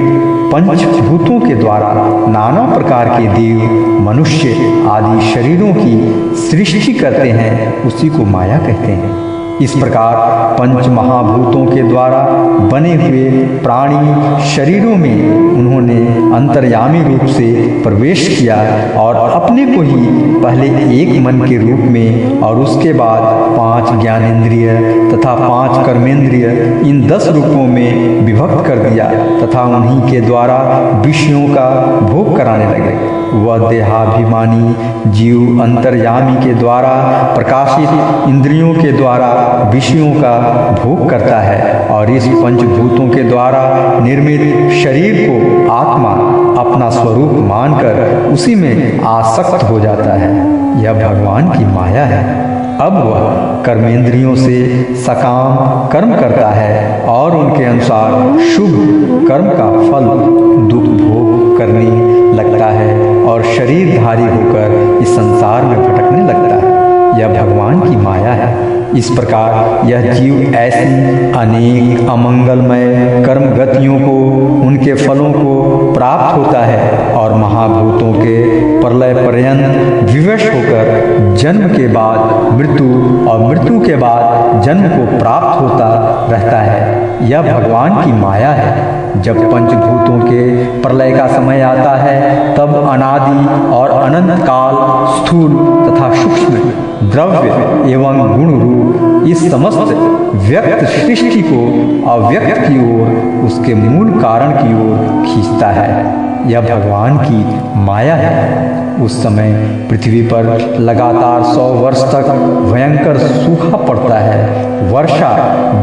पंचभूतों के द्वारा नाना प्रकार के देव, मनुष्य आदि शरीरों की सृष्टि करते हैं, उसी को माया कहते हैं। इस प्रकार पंच महाभूतों के द्वारा बने हुए प्राणी शरीरों में उन्होंने अंतर्यामी रूप से प्रवेश किया और अपने को ही पहले एक मन के रूप में और उसके बाद 5 ज्ञानेंद्रिय तथा 5 कर्मेंद्रिय, इन 10 रूपों में विभक्त कर दिया तथा उन्हीं के द्वारा विषयों का भोग कराने लगे। वह देहाभिमानी जीव अंतर्यामी के द्वारा प्रकाशित इंद्रियों के द्वारा विषयों का भोग करता है और इस पंचभूतों के द्वारा निर्मित शरीर को आत्मा अपना स्वरूप मानकर उसी में आसक्त हो जाता है। यह भगवान की माया है। अब वह कर्मेंद्रियों से सकाम कर्म करता है और उनके अनुसार शुभ कर्म का फल दुख भोग करने लगता लगता है और शरीरधारी होकर इस संसार में भटकने लगता है। यह भगवान की माया है। इस प्रकार यह जीव ऐसी अनेक अमंगलमय कर्म गतियों को, उनके फलों को प्राप्त होता है और महाभूतों के प्रलय पर्यंत विवश होकर जन्म के बाद मृत्यु और मृत्यु के बाद जन्म को प्राप्त होता रहता है। यह भगवान की माया है। जब पंचभूतों के प्रलय का समय आता है तब अनादि और अनंत काल स्थूल तथा सूक्ष्म द्रव्य एवं गुण रूप इस समस्त व्यक्त सृष्टि को अव्यक्त की ओर, उसके मूल कारण की ओर खींचता है। यह भगवान की माया है। उस समय पृथ्वी पर लगातार 100 वर्ष तक भयंकर सूखा पड़ता है। वर्षा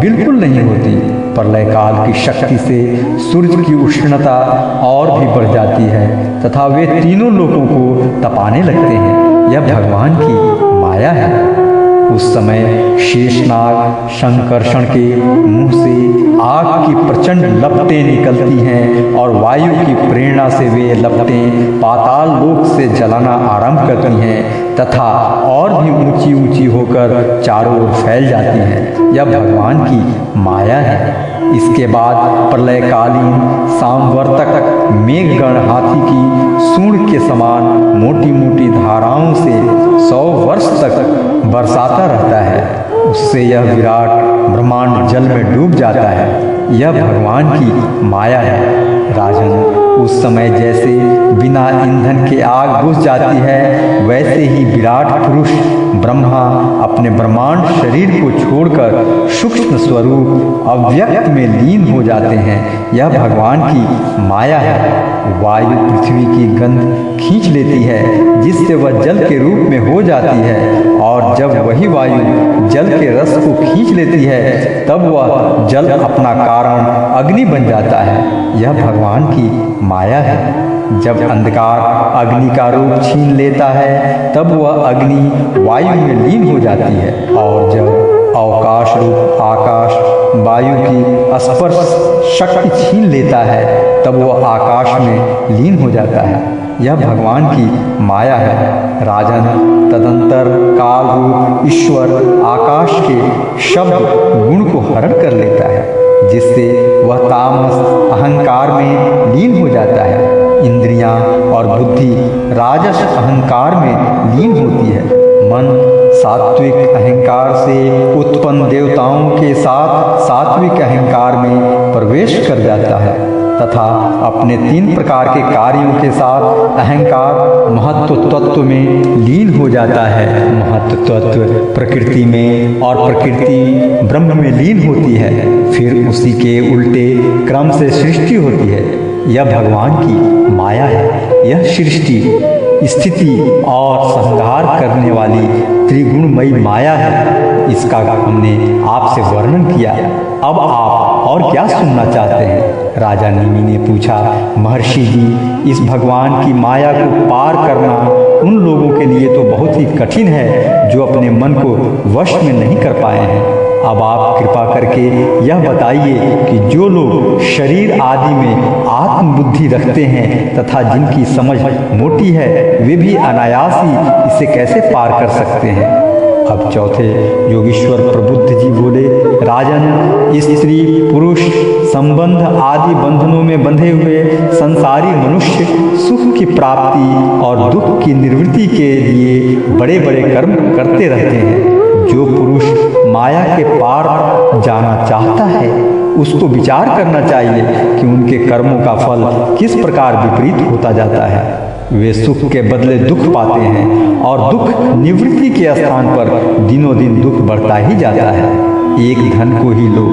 बिल्कुल नहीं होती। प्रलय काल की शक्ति से सूर्य की उष्णता और भी बढ़ जाती है तथा वे तीनों लोगों को तपाने लगते हैं। यह भगवान की माया है। उस समय शेषनाग शंकर्षण के मुंह से आग की प्रचंड लपटें निकलती हैं और वायु की प्रेरणा से वे लपटें पाताल लोक से जलाना आरंभ करती हैं तथा और भी ऊंची ऊंची होकर चारों ओर फैल जाती हैं। यह भगवान की माया है। इसके बाद प्रलयकालीन सामवर्तक मेघगण हाथी की सूंड के समान मोटी मोटी धाराओं से 100 वर्ष तक बरसाता रहता है। उससे यह विराट ब्रह्मांड जल में डूब जाता है। यह भगवान की माया है। राजन, उस समय जैसे बिना ईंधन के आग बुझ जाती है, वैसे ही विराट पुरुष ब्रह्मा अपने ब्रह्मांड शरीर को छोड़कर सूक्ष्म स्वरूप अव्यक्त में लीन हो जाते हैं। यह भगवान की माया है। वायु पृथ्वी की गंध खींच लेती है जिससे वह जल के रूप में हो जाती है और जब वही वायु जल के रस को खींच लेती है तब वह जल अपना कारण अग्नि बन जाता है। यह भगवान की माया है। जब अंधकार अग्नि का रूप छीन लेता है तब वह अग्नि वायु में लीन हो जाती है और जब अवकाश रूप आकाश वायु की स्पर्श शक्ति छीन लेता है तब वह आकाश में लीन हो जाता है। यह भगवान की माया है। राजन, तदंतर काल रूप ईश्वर आकाश के शब्द गुण को हरण कर लेता है जिससे वह तामस अहंकार में लीन हो जाता है। इंद्रियां और बुद्धि राजस अहंकार में लीन होती है। मन सात्विक अहंकार से उत्पन्न देवताओं के साथ सात्विक अहंकार में प्रवेश कर जाता है तथा अपने 3 प्रकार के कार्यों के साथ अहंकार महत्व तत्व में लीन हो जाता है। महत्व तत्व प्रकृति में और प्रकृति ब्रह्म में लीन होती है। फिर उसी के उल्टे क्रम से सृष्टि होती है। यह भगवान की माया है। यह सृष्टि स्थिति और संहार करने वाली त्रिगुणमयी माया है। इसका हमने आपसे वर्णन किया। अब आप और क्या सुनना चाहते हैं? राजा नेमि ने पूछा। महर्षि जी, इस भगवान की माया को पार करना उन लोगों के लिए तो बहुत ही कठिन है जो अपने मन को वश में नहीं कर पाए हैं। अब आप कृपा करके यह बताइए कि जो लोग शरीर आदि में आत्मबुद्धि रखते हैं तथा जिनकी समझ मोटी है, वे भी अनायास ही इसे कैसे पार कर सकते हैं? अब चौथे योगीश्वर प्रबुद्ध जी बोले, राजन, स्त्री पुरुष संबंध आदि बंधनों में बंधे हुए संसारी मनुष्य सुख की प्राप्ति और दुख की निवृत्ति के लिए बड़े बड़े कर्म करते रहते हैं। जो पुरुष माया के पार जाना चाहता है उसको विचार करना चाहिए कि उनके कर्मों का फल किस प्रकार विपरीत होता जाता है। वे सुख के बदले दुख पाते हैं और दुख निवृत्ति के स्थान पर दिनों दिन दुख बढ़ता ही जाता है। एक धन को ही लो,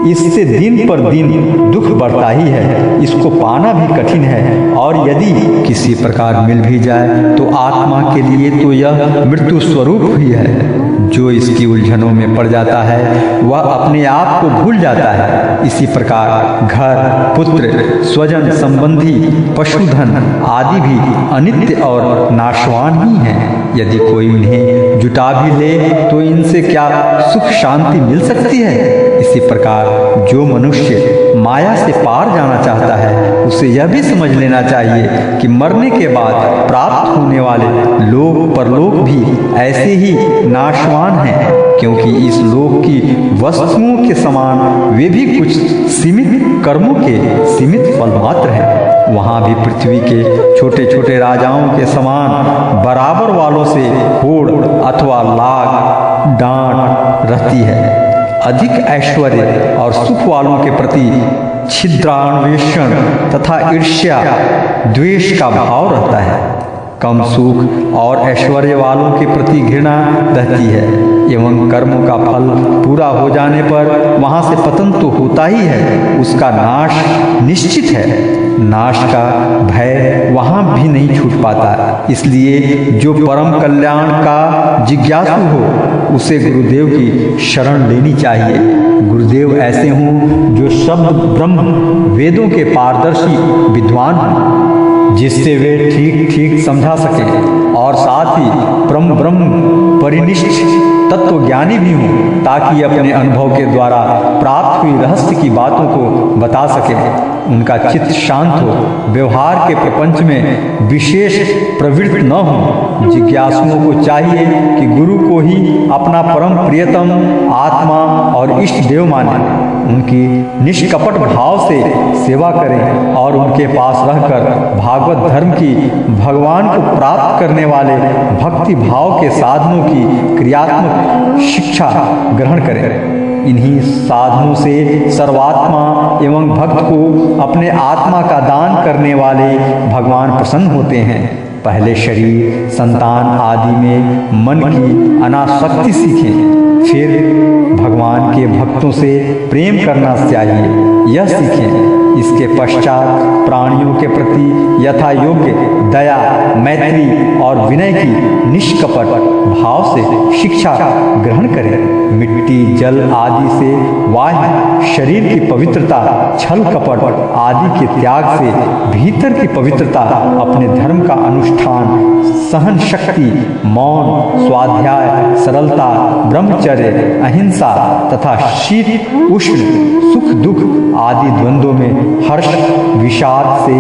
इससे दिन पर दिन दुख बढ़ता ही है। इसको पाना भी कठिन है और यदि किसी प्रकार मिल भी जाए तो आत्मा के लिए तो यह मृत्यु स्वरूप ही है। जो इसकी उलझनों में पड़ जाता है वह अपने आप को भूल जाता है। इसी प्रकार घर, पुत्र, स्वजन, संबंधी, पशुधन आदि भी अनित्य और नाशवान ही हैं। यदि कोई इन्हें जुटा भी ले तो इनसे क्या सुख शांति मिल सकती है। इसी प्रकार जो मनुष्य माया से पार जाना चाहता है उसे यह भी समझ लेना चाहिए कि मरने के बाद प्राप्त होने वाले लोक परलोक भी ऐसे ही नाशवान हैं, क्योंकि इस लोक की वस्तुओं के समान वे भी कुछ सीमित कर्मों के सीमित फल मात्र हैं। वहाँ भी पृथ्वी के छोटे छोटे राजाओं के समान बराबर वालों से होड़ अथवा लाग डांट रहती है। अधिक ऐश्वर्य और सुख वालों के प्रति छिद्रान्वेषण तथा ईर्ष्या द्वेष का भाव रहता है। कम सुख और ऐश्वर्य वालों के प्रति घृणा रहती है एवं कर्मों का फल पूरा हो जाने पर वहाँ से पतन तो होता ही है, उसका नाश निश्चित है। नाश का भय वहाँ भी नहीं छूट पाता। इसलिए जो परम कल्याण का जिज्ञासु हो उसे गुरुदेव की शरण लेनी चाहिए। गुरुदेव ऐसे हों जो शब्द ब्रह्म वेदों के पारदर्शी विद्वान हों, जिससे वे ठीक ठीक समझा सकें और साथ ही ब्रह्म परिनिष्ठ तत्वज्ञानी भी हों, ताकि अपने अनुभव के द्वारा प्राप्त हुई रहस्य की बातों को बता सकें। उनका चित्त शांत हो, व्यवहार के प्रपंच में विशेष प्रवृत्त न हो। जिज्ञासुओं को चाहिए कि गुरु को ही अपना परम प्रियतम आत्मा और इष्ट देव माने, उनकी निष्कपट भाव से सेवा करें और उनके पास रहकर भागवत धर्म की भगवान को प्राप्त करने वाले भक्ति भाव के साधनों की क्रियात्मक शिक्षा ग्रहण करें। इन्हीं साधनों से सर्वात्मा एवं भक्त को अपने आत्मा का दान करने वाले भगवान प्रसन्न होते हैं। पहले शरीर, संतान आदि में मन की अनासक्ति सीखें, फिर भगवान के भक्तों से प्रेम करना चाहिए, यह सीखें। इसके पश्चात प्राणियों के प्रति यथा योग्य दया, मैत्री और विनय की निष्कपट भाव से शिक्षा ग्रहण करें। मिट्टी, जल आदि से बाह्य शरीर की पवित्रता, छल कपट आदि के त्याग से भीतर की पवित्रता, अपने धर्म का अनुष्ठान, सहन शक्ति, मौन, स्वाध्याय, सरलता, ब्रह्मचर्य, अहिंसा तथा शीत उष्ण, सुख दुख आदि द्वंद्वों में हर्ष विषाद से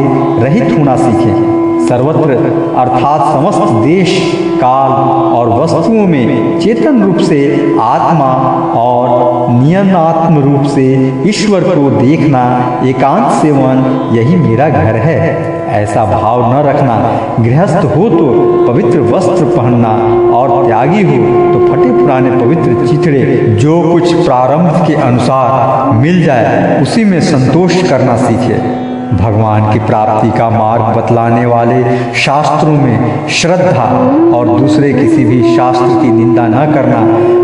रहित होना सीखें। सर्वत्र अर्थात समस्त देश, काल और वस्तुओं में चेतन रूप से आत्मा और नियनात्म रूप से ईश्वर को देखना, एकांत सेवन यही मेरा घर है, ऐसा भाव न रखना। गृहस्थ हो तो पवित्र वस्त्र पहनना और त्यागी हो तो फटे पुराने पवित्र चिथड़े, जो कुछ प्रारंभ के अनुसार मिल जाए उसी में संतोष करना सीखे। भगवान की प्राप्ति का मार्ग बतलाने वाले शास्त्रों में श्रद्धा और दूसरे किसी भी शास्त्र की निंदा न करना,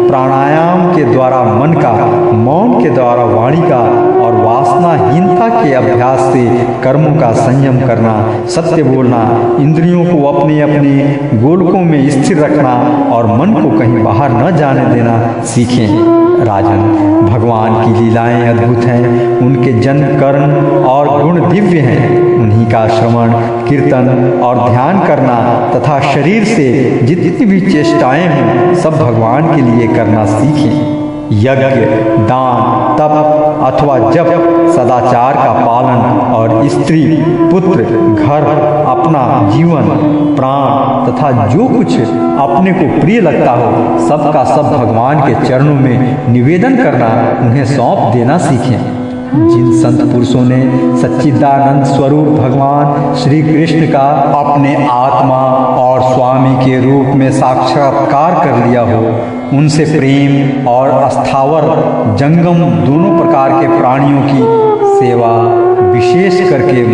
प्राणायाम के द्वारा मन का, मौन के द्वारा वाणी का और वासनाहीनता के अभ्यास से कर्मों का संयम करना, सत्य बोलना, इंद्रियों को अपने अपने गोलकों में स्थिर रखना और मन को कहीं बाहर न जाने देना सीखें। राजन, भगवान की लीलाएं अद्भुत हैं, उनके जन्म, कर्म और गुण दिव्य हैं। उन्हीं का श्रवण, कीर्तन और ध्यान करना तथा शरीर से जितनी भी चेष्टाएं हैं सब भगवान के लिए करना सीखें। यज्ञ, दान, तप अथवा जप, सदाचार का पालन और स्त्री, पुत्र, घर, अपना जीवन, प्राण तथा जो कुछ अपने को प्रिय लगता हो सबका सब भगवान के चरणों में निवेदन करना, उन्हें सौंप देना सीखें। जिन संत पुरुषों ने सच्चिदानंद स्वरूप भगवान श्री कृष्ण का अपने आत्मा और स्वामी के रूप में साक्षात्कार कर लिया हो, उनसे प्रेम और अस्थावर जंगम दोनों प्रकार के प्राणियों की सेवा, विशेष करके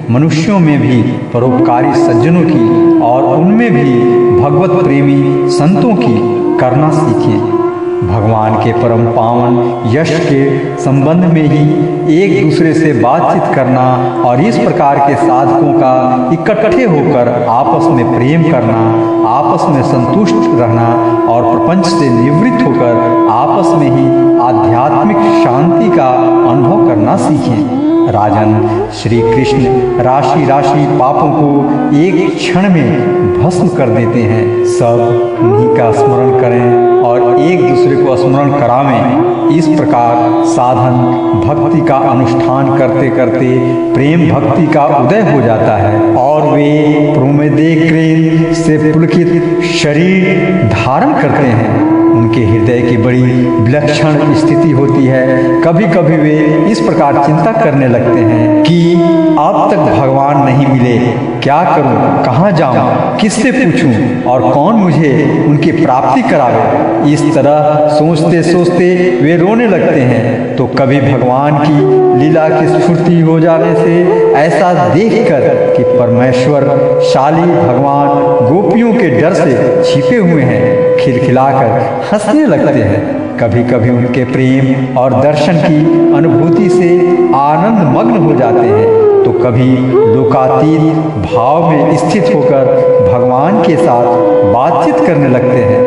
मनुष्यों में भी परोपकारी सज्जनों की और उनमें भी भगवत प्रेमी संतों की करना सीखें। भगवान के परम पावन यश के संबंध में ही एक दूसरे से बातचीत करना और इस प्रकार के साधकों का इकट्ठे होकर आपस में प्रेम करना, आपस में संतुष्ट रहना और प्रपंच से निवृत्त होकर आपस में ही आध्यात्मिक शांति का अनुभव करना सीखें। राजन, श्री कृष्ण राशि राशि पापों को एक क्षण में भस्म कर देते हैं। सब उन्हीं का स्मरण करें और एक दूसरे को स्मरण करावें। इस प्रकार साधन भक्ति का अनुष्ठान करते करते प्रेम भक्ति का उदय हो जाता है और वे प्रोमेदेक्रेन से पुलकित शरीर धारण करते हैं। उनके हृदय की बड़ी विलक्षण स्थिति होती है। कभी कभी वे इस प्रकार चिंता करने लगते हैं कि अब तक भगवान नहीं मिले, क्या करूं, कहाँ जाऊं, किससे पूछूं और कौन मुझे उनकी प्राप्ति करावे। इस तरह सोचते सोचते वे रोने लगते हैं। तो कभी भगवान की लीला की स्फूर्ति हो जाने से ऐसा देखकर कि परमेश्वर शाली भगवान गोपियों के डर से छिपे हुए हैं, खिलखिलाकर हंसने लगते हैं। कभी कभी उनके प्रेम और दर्शन की अनुभूति से आनंद मग्न हो जाते हैं, तो कभी लोकातीत भाव में स्थित होकर भगवान के साथ बातचीत करने लगते हैं।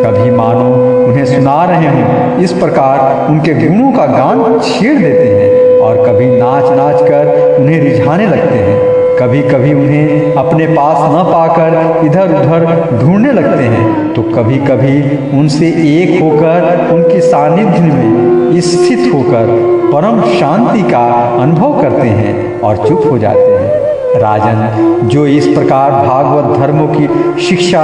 कभी मानो उन्हें सुना रहे हों, इस प्रकार उनके गुणों का गान छेड़ देते हैं और कभी नाच नाच कर उन्हें रिझाने लगते हैं। कभी कभी उन्हें अपने पास न पाकर इधर उधर ढूंढने लगते हैं, तो कभी कभी उनसे एक होकर उनके सानिध्य में स्थित होकर परम शांति का अनुभव करते हैं और चुप हो जाते हैं। राजन, जो इस प्रकार भागवत धर्मों की शिक्षा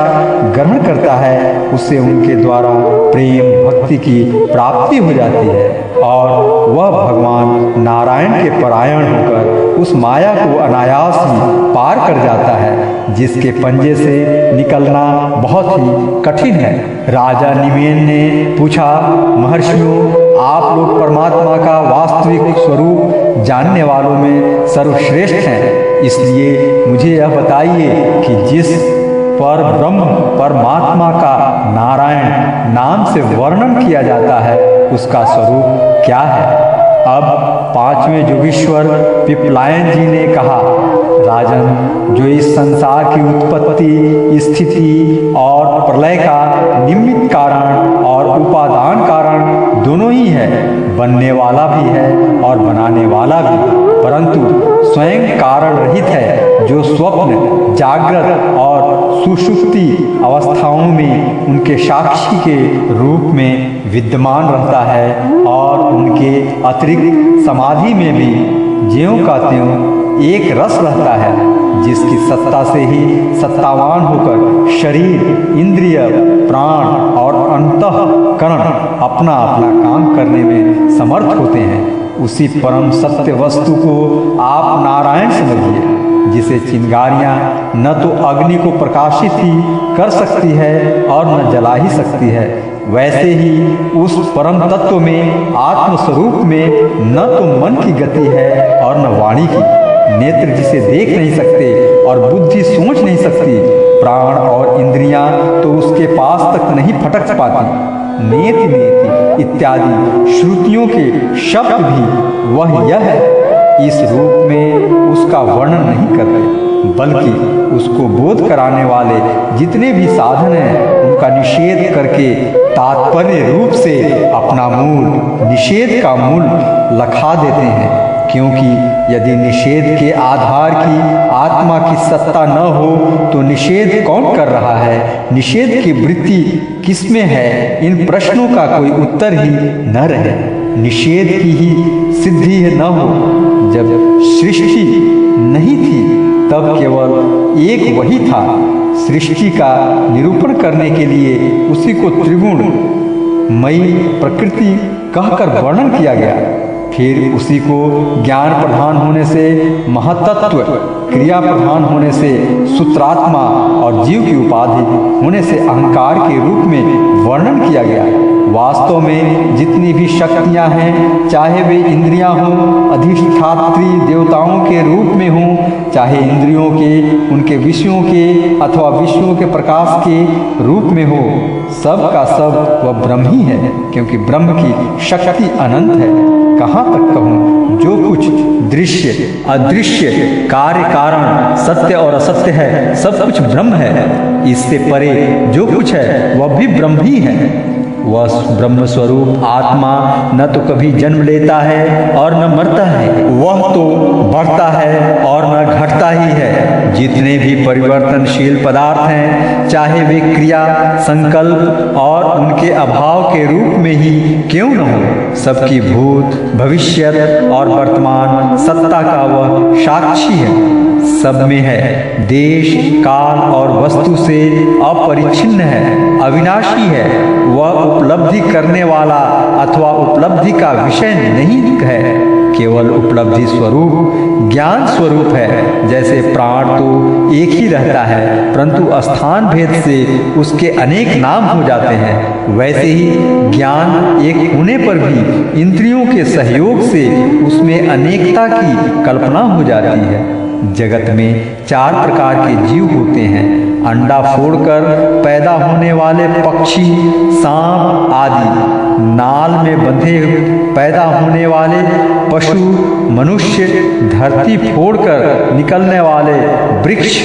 ग्रहण करता है, उसे उनके द्वारा प्रेम भक्ति की प्राप्ति हो जाती है और वह भगवान नारायण के परायण होकर उस माया को अनायास ही पार कर जाता है, जिसके पंजे से निकलना बहुत ही कठिन है। राजा निमेन ने पूछा, महर्षियों, आप लोग परमात्मा का वास्तविक स्वरूप जानने वालों में सर्वश्रेष्ठ हैं, इसलिए मुझे यह बताइए कि जिस पर ब्रह्म परमात्मा का नारायण नाम से वर्णन किया जाता है, उसका स्वरूप क्या है। अब पांचवें योगीश्वर पिपलायन जी ने कहा, राजन, जो इस संसार की उत्पत्ति, स्थिति और प्रलय का निमित्त कारण और उपादान कारण दोनों ही है, बनने वाला भी है और बनाने वाला भी, परंतु स्वयं कारण रहित है, जो स्वप्न, जागृत और सुषुप्ति अवस्थाओं में उनके साक्षी के रूप में विद्यमान रहता है और उनके अतिरिक्त समाधि में भी ज्यों का त्यों एक रस रहता है, जिसकी सत्ता से ही सत्तावान होकर शरीर, इंद्रिय, प्राण और अंतःकरण अपना अपना काम करने में समर्थ होते हैं। उसी परम सत्य वस्तु को आप नारायण समझिए, जिसे चिंगारियाँ न तो अग्नि को प्रकाशित ही कर सकती है और न जला ही सकती है, वैसे ही उस परम तत्व में, आत्मस्वरूप में न तो मन की गति है और न वाणी की। नेत्र जिसे देख नहीं सकते और बुद्धि सोच नहीं सकती, प्राण और इंद्रियां तो उसके पास तक नहीं फटक पाती। नेति नेति इत्यादि श्रुतियों के शब्द भी वह यह इस रूप में उसका वर्णन नहीं करते, बल्कि उसको बोध कराने वाले जितने भी साधन हैं, उनका निषेध करके तात्पर्य रूप से अपना मूल निषेध का मूल लखा देते हैं। क्योंकि यदि निषेध के आधार की आत्मा की सत्ता न हो तो निषेध कौन कर रहा है, निषेध की वृत्ति किसमें है, इन प्रश्नों का कोई उत्तर ही न रहे। निषेध की ही सिद्धि न हो। जब सृष्टि नहीं थी तब केवल एक वही था। सृष्टि का निरूपण करने के लिए उसी को त्रिगुण मयी प्रकृति कहकर वर्णन किया गया। फिर उसी को ज्ञान प्रधान होने से महतत्व, क्रिया प्रधान होने से सूत्रात्मा और जीव की उपाधि होने से अहंकार के रूप में वर्णन किया गया। वास्तव में जितनी भी शक्तियां हैं, चाहे वे इंद्रियां हों, अधिष्ठात्री देवताओं के रूप में हों, चाहे इंद्रियों के, उनके विषयों के अथवा विषयों के प्रकाश के रूप में हो, सब का सब वह ब्रह्म ही है, क्योंकि ब्रह्म की शक्ति अनंत है। कहाँ तक कहूँ, जो कुछ दृश्य, अदृश्य, कार्य कारण, सत्य और असत्य है, सब कुछ ब्रह्म है। इससे परे जो कुछ है वह भी ब्रह्म ही है। वह ब्रह्म स्वरूप आत्मा न तो कभी जन्म लेता है और न मरता है, वह तो बढ़ता है और न घटता ही है। जितने भी परिवर्तनशील पदार्थ हैं, चाहे वे क्रिया, संकल्प और उनके अभाव के रूप में ही क्यों न हो, सबकी भूत, भविष्यत और वर्तमान सत्ता का वह साक्षी है। सब में है, देश, काल और वस्तु से अपरिच्छिन्न है, अविनाशी है। वह उपलब्धि करने वाला अथवा उपलब्धि का विषय नहीं है, केवल उपलब्धि स्वरूप, ज्ञान स्वरूप है। जैसे प्राण तो एक ही रहता है, परंतु स्थान भेद से उसके अनेक नाम हो जाते हैं, वैसे ही ज्ञान एक होने पर भी इंद्रियों के सहयोग से उसमें अनेकता की कल्पना हो जाती है। जगत में 4 प्रकार के जीव होते हैं: अंडा फोड़कर पैदा होने वाले पक्षी, सांप आदि; नाल में बंधे पैदा होने वाले पशु, मनुष्य; धरती फोड़कर निकलने वाले वृक्ष,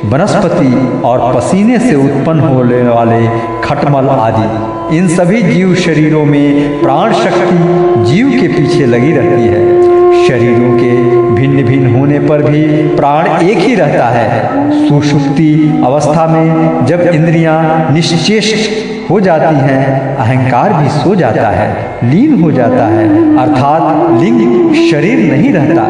वनस्पति और पसीने से उत्पन्न होने वाले खटमल आदि। इन सभी जीव शरीरों में प्राण शक्ति जीव के पीछे लगी रहती है। शरीरों के भिन्न भिन्न होने पर भी प्राण एक ही रहता है। सुषुप्ति अवस्था में जब इंद्रियां निश्चेष्ट हो जाती हैं, अहंकार भी सो जाता है, लीन हो जाता है, अर्थात लिंग शरीर नहीं रहता।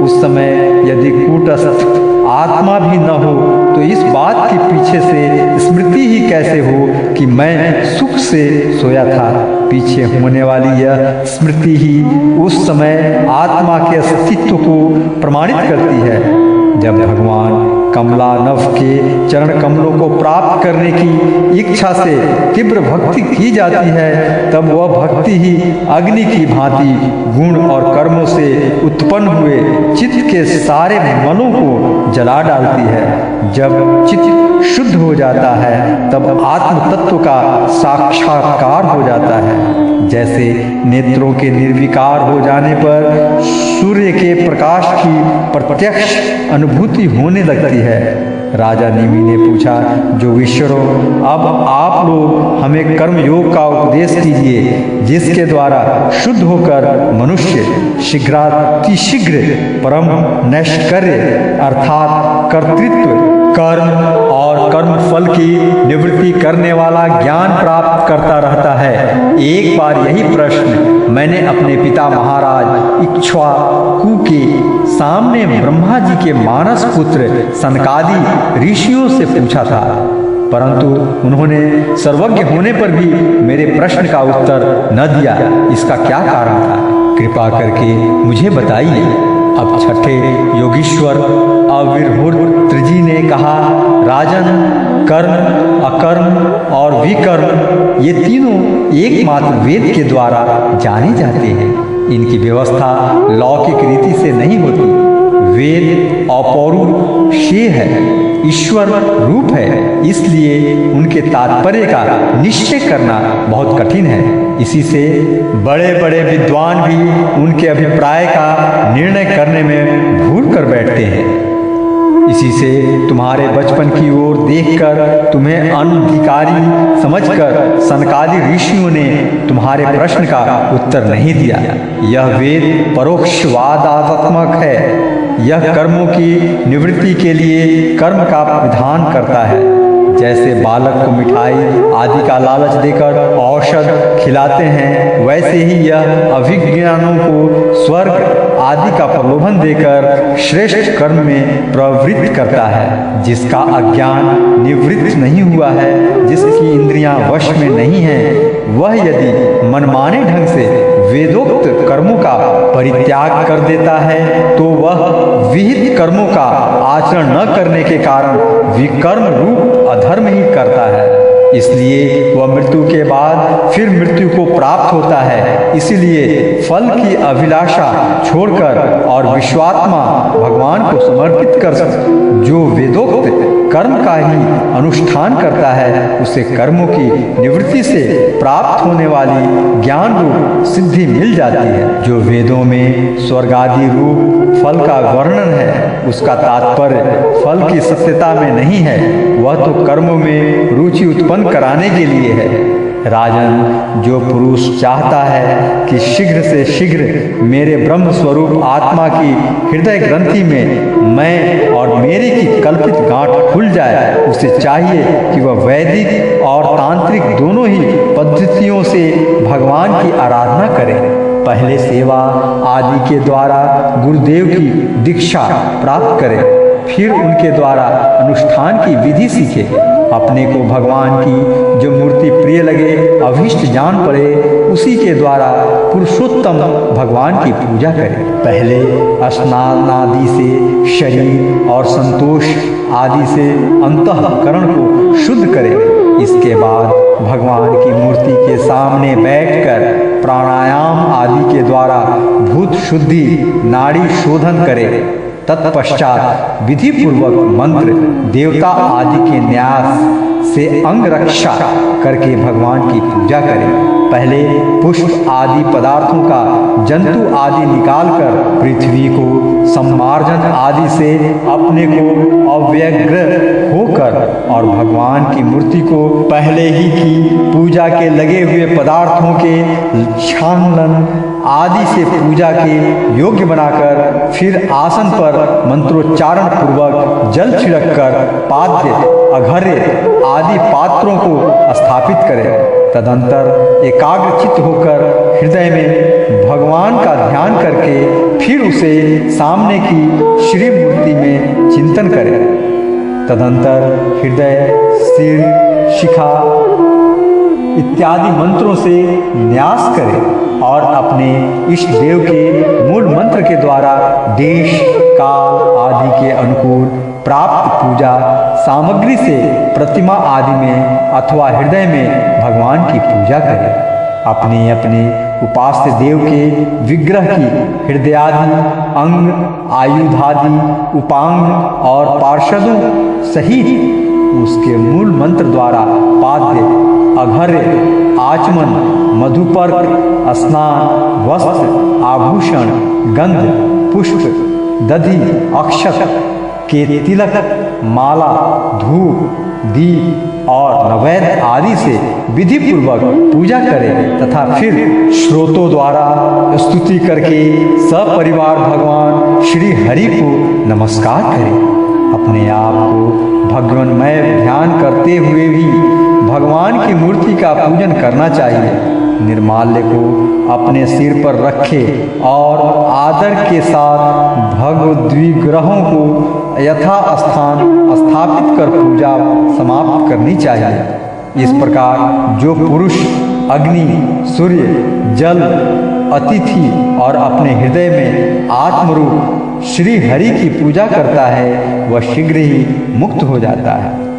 उस समय यदि कूटस्थ आत्मा भी न हो तो इस बात के पीछे से स्मृति ही कैसे हो कि मैं सुख से सोया था। पीछे होने वाली यह स्मृति ही उस समय आत्मा के अस्तित्व को प्रमाणित करती है। जब भगवान कमला नभ के चरण कमलों को प्राप्त करने की इच्छा से तीव्र भक्ति की जाती है, तब वह भक्ति ही अग्नि की भांति गुण और कर्मों से उत्पन्न हुए चित्त के सारे मलों को जला डालती है। जब चित्त शुद्ध हो जाता है, तब आत्म तत्व का साक्षात्कार हो जाता है। जैसे नेत्रों के निर्विकार हो जाने पर सूर्य के प्रकाश की प्रत्यक्ष अनुभूति होने लगती है। राजा निमि ने पूछा, जोगीश्वरों, अब आप लोग हमें कर्म योग का उपदेश कीजिए, जिसके द्वारा शुद्ध होकर मनुष्य शीघ्रातिशीघ्र परम नैष्कर्य अर्थात कर्तृत्व, कर्म और कर्म फल की निवृत्ति करने वाला ज्ञान प्राप्त करता रहता है। एक बार यही प्रश्न मैंने अपने पिता महाराज इक्ष्वाकु के सामने ब्रह्मा जी के मानस पुत्र सनकादि ऋषियों से पूछा था, परंतु उन्होंने सर्वज्ञ होने पर भी मेरे प्रश्न का उत्तर न दिया। इसका क्या कारण था? कृपा करके मुझे बताइए। अब छठे योगीश्वर अविर्भूत्र जी ने कहा, राजन, कर्म, अकर्म और विकर्म ये तीनों एकमात्र वेद के द्वारा जाने जाते हैं। इनकी व्यवस्था लौकिक रीति से नहीं होती। वेद अपौरुषेय है, ईश्वर रूप है, इसलिए उनके तात्पर्य का निश्चय करना बहुत कठिन है। इसी से बड़े बड़े विद्वान भी उनके अभिप्राय का निर्णय करने में भूल कर बैठते हैं। इसी से तुम्हारे बचपन की ओर देखकर तुम्हें अनधिकारी समझकर सनकादि ऋषियों ने तुम्हारे प्रश्न का उत्तर नहीं दिया। यह वेद परोक्षवादात्मक है। यह कर्मों की निवृत्ति के लिए कर्म का विधान करता है। जैसे बालक को मिठाई आदि का लालच देकर औषध खिलाते हैं, वैसे ही यह अभिज्ञानों को स्वर्ग आदि का प्रलोभन देकर श्रेष्ठ कर्म में प्रवृत्त करता है। जिसका अज्ञान निवृत्त नहीं हुआ है, जिसकी इंद्रियां वश में नहीं हैं, वह यदि मनमाने ढंग से वेदोक्त कर्मों का परित्याग कर देता है, तो वह विहित कर्मों का आचरण न करने के कारण विकर्म रूप अधर्म ही करता है। इसलिए वह मृत्यु के बाद फिर मृत्यु को प्राप्त होता है। इसलिए फल की अभिलाषा छोड़कर और विश्वात्मा भगवान को समर्पित कर जो वेदोक्त कर्म का ही अनुष्ठान करता है, उसे कर्मों की निवृत्ति से प्राप्त होने वाली ज्ञान रूप सिद्धि मिल जाती है। जो वेदों में स्वर्ग आदि रूप फल का वर्णन है, उसका तात्पर्य फल की सत्यता में नहीं है, वह तो कर्मों में रुचि उत्पन्न कराने के लिए है। राजन, जो पुरुष चाहता है कि शीघ्र से शीघ्र मेरे ब्रह्म स्वरूप आत्मा की हृदय ग्रंथि में मैं और मेरे की कल्पित गांठ खुल जाए, उसे चाहिए कि वह वैदिक और तांत्रिक दोनों ही पद्धतियों से भगवान की आराधना करे। पहले सेवा आदि के द्वारा गुरुदेव की दीक्षा प्राप्त करे, फिर उनके द्वारा अनुष्ठान की विधि सीखे। अपने को भगवान की जो मूर्ति प्रिय लगे, अभीष्ट जान पड़े, उसी के द्वारा पुरुषोत्तम भगवान की पूजा करे। पहले स्नान आदि से शरीर और संतोष आदि से अंतःकरण को शुद्ध करे। इसके बाद भगवान की मूर्ति के सामने बैठकर प्राणायाम आदि के द्वारा भूत शुद्धि नाड़ी शोधन करे। तत्पश्चात विधि पूर्वक मंत्र देवता आदि के न्यास से अंग रक्षा करके भगवान की पूजा करें। पहले पुष्प आदि पदार्थों का जंतु आदि निकालकर पृथ्वी को सम्मार्जन आदि से अपने को अव्यग्र होकर और भगवान की मूर्ति को पहले ही की पूजा के लगे हुए पदार्थों के छानन आदि से पूजा के योग्य बनाकर फिर आसन पर मंत्रोच्चारण पूर्वक जल छिड़ककर पाद्य अघर्य आदि पात्रों को स्थापित करें। तदंतर एकाग्रचित्त होकर हृदय में भगवान का ध्यान करके फिर उसे सामने की श्री मूर्ति में चिंतन करें। तदंतर हृदय, सिर, शिखा इत्यादि मंत्रों से न्यास करें और अपने इष्ट देव के मूल मंत्र के द्वारा देश काल आदि के अनुकूल प्राप्त पूजा सामग्री से प्रतिमा आदि में अथवा हृदय में भगवान की पूजा करें। अपने अपने उपास्य देव के विग्रह की हृदयादि अंग आयुधादि उपांग और पार्षदों सहित उसके मूल मंत्र द्वारा पाद्य अघर्य आचमन मधुपर्क स्नान वस्त्र आभूषण गंध पुष्प दधि अक्षत के तिलक माला धूप दीप और नैवेद्य आदि से विधि पूर्वक पूजा करें तथा फिर श्रोतों द्वारा स्तुति करके सपरिवार भगवान श्री हरि को नमस्कार करें। अपने आप को भगवानमय ध्यान करते हुए भी भगवान की मूर्ति का पूजन करना चाहिए। निर्माल्य को अपने सिर पर रखे और आदर के साथ भगवद्विग्रहों को यथास्थान स्थापित कर पूजा समाप्त करनी चाहिए। इस प्रकार जो पुरुष अग्नि, सूर्य, जल, अतिथि और अपने हृदय में आत्मरूप श्री हरि की पूजा करता है, वह शीघ्र ही मुक्त हो जाता है।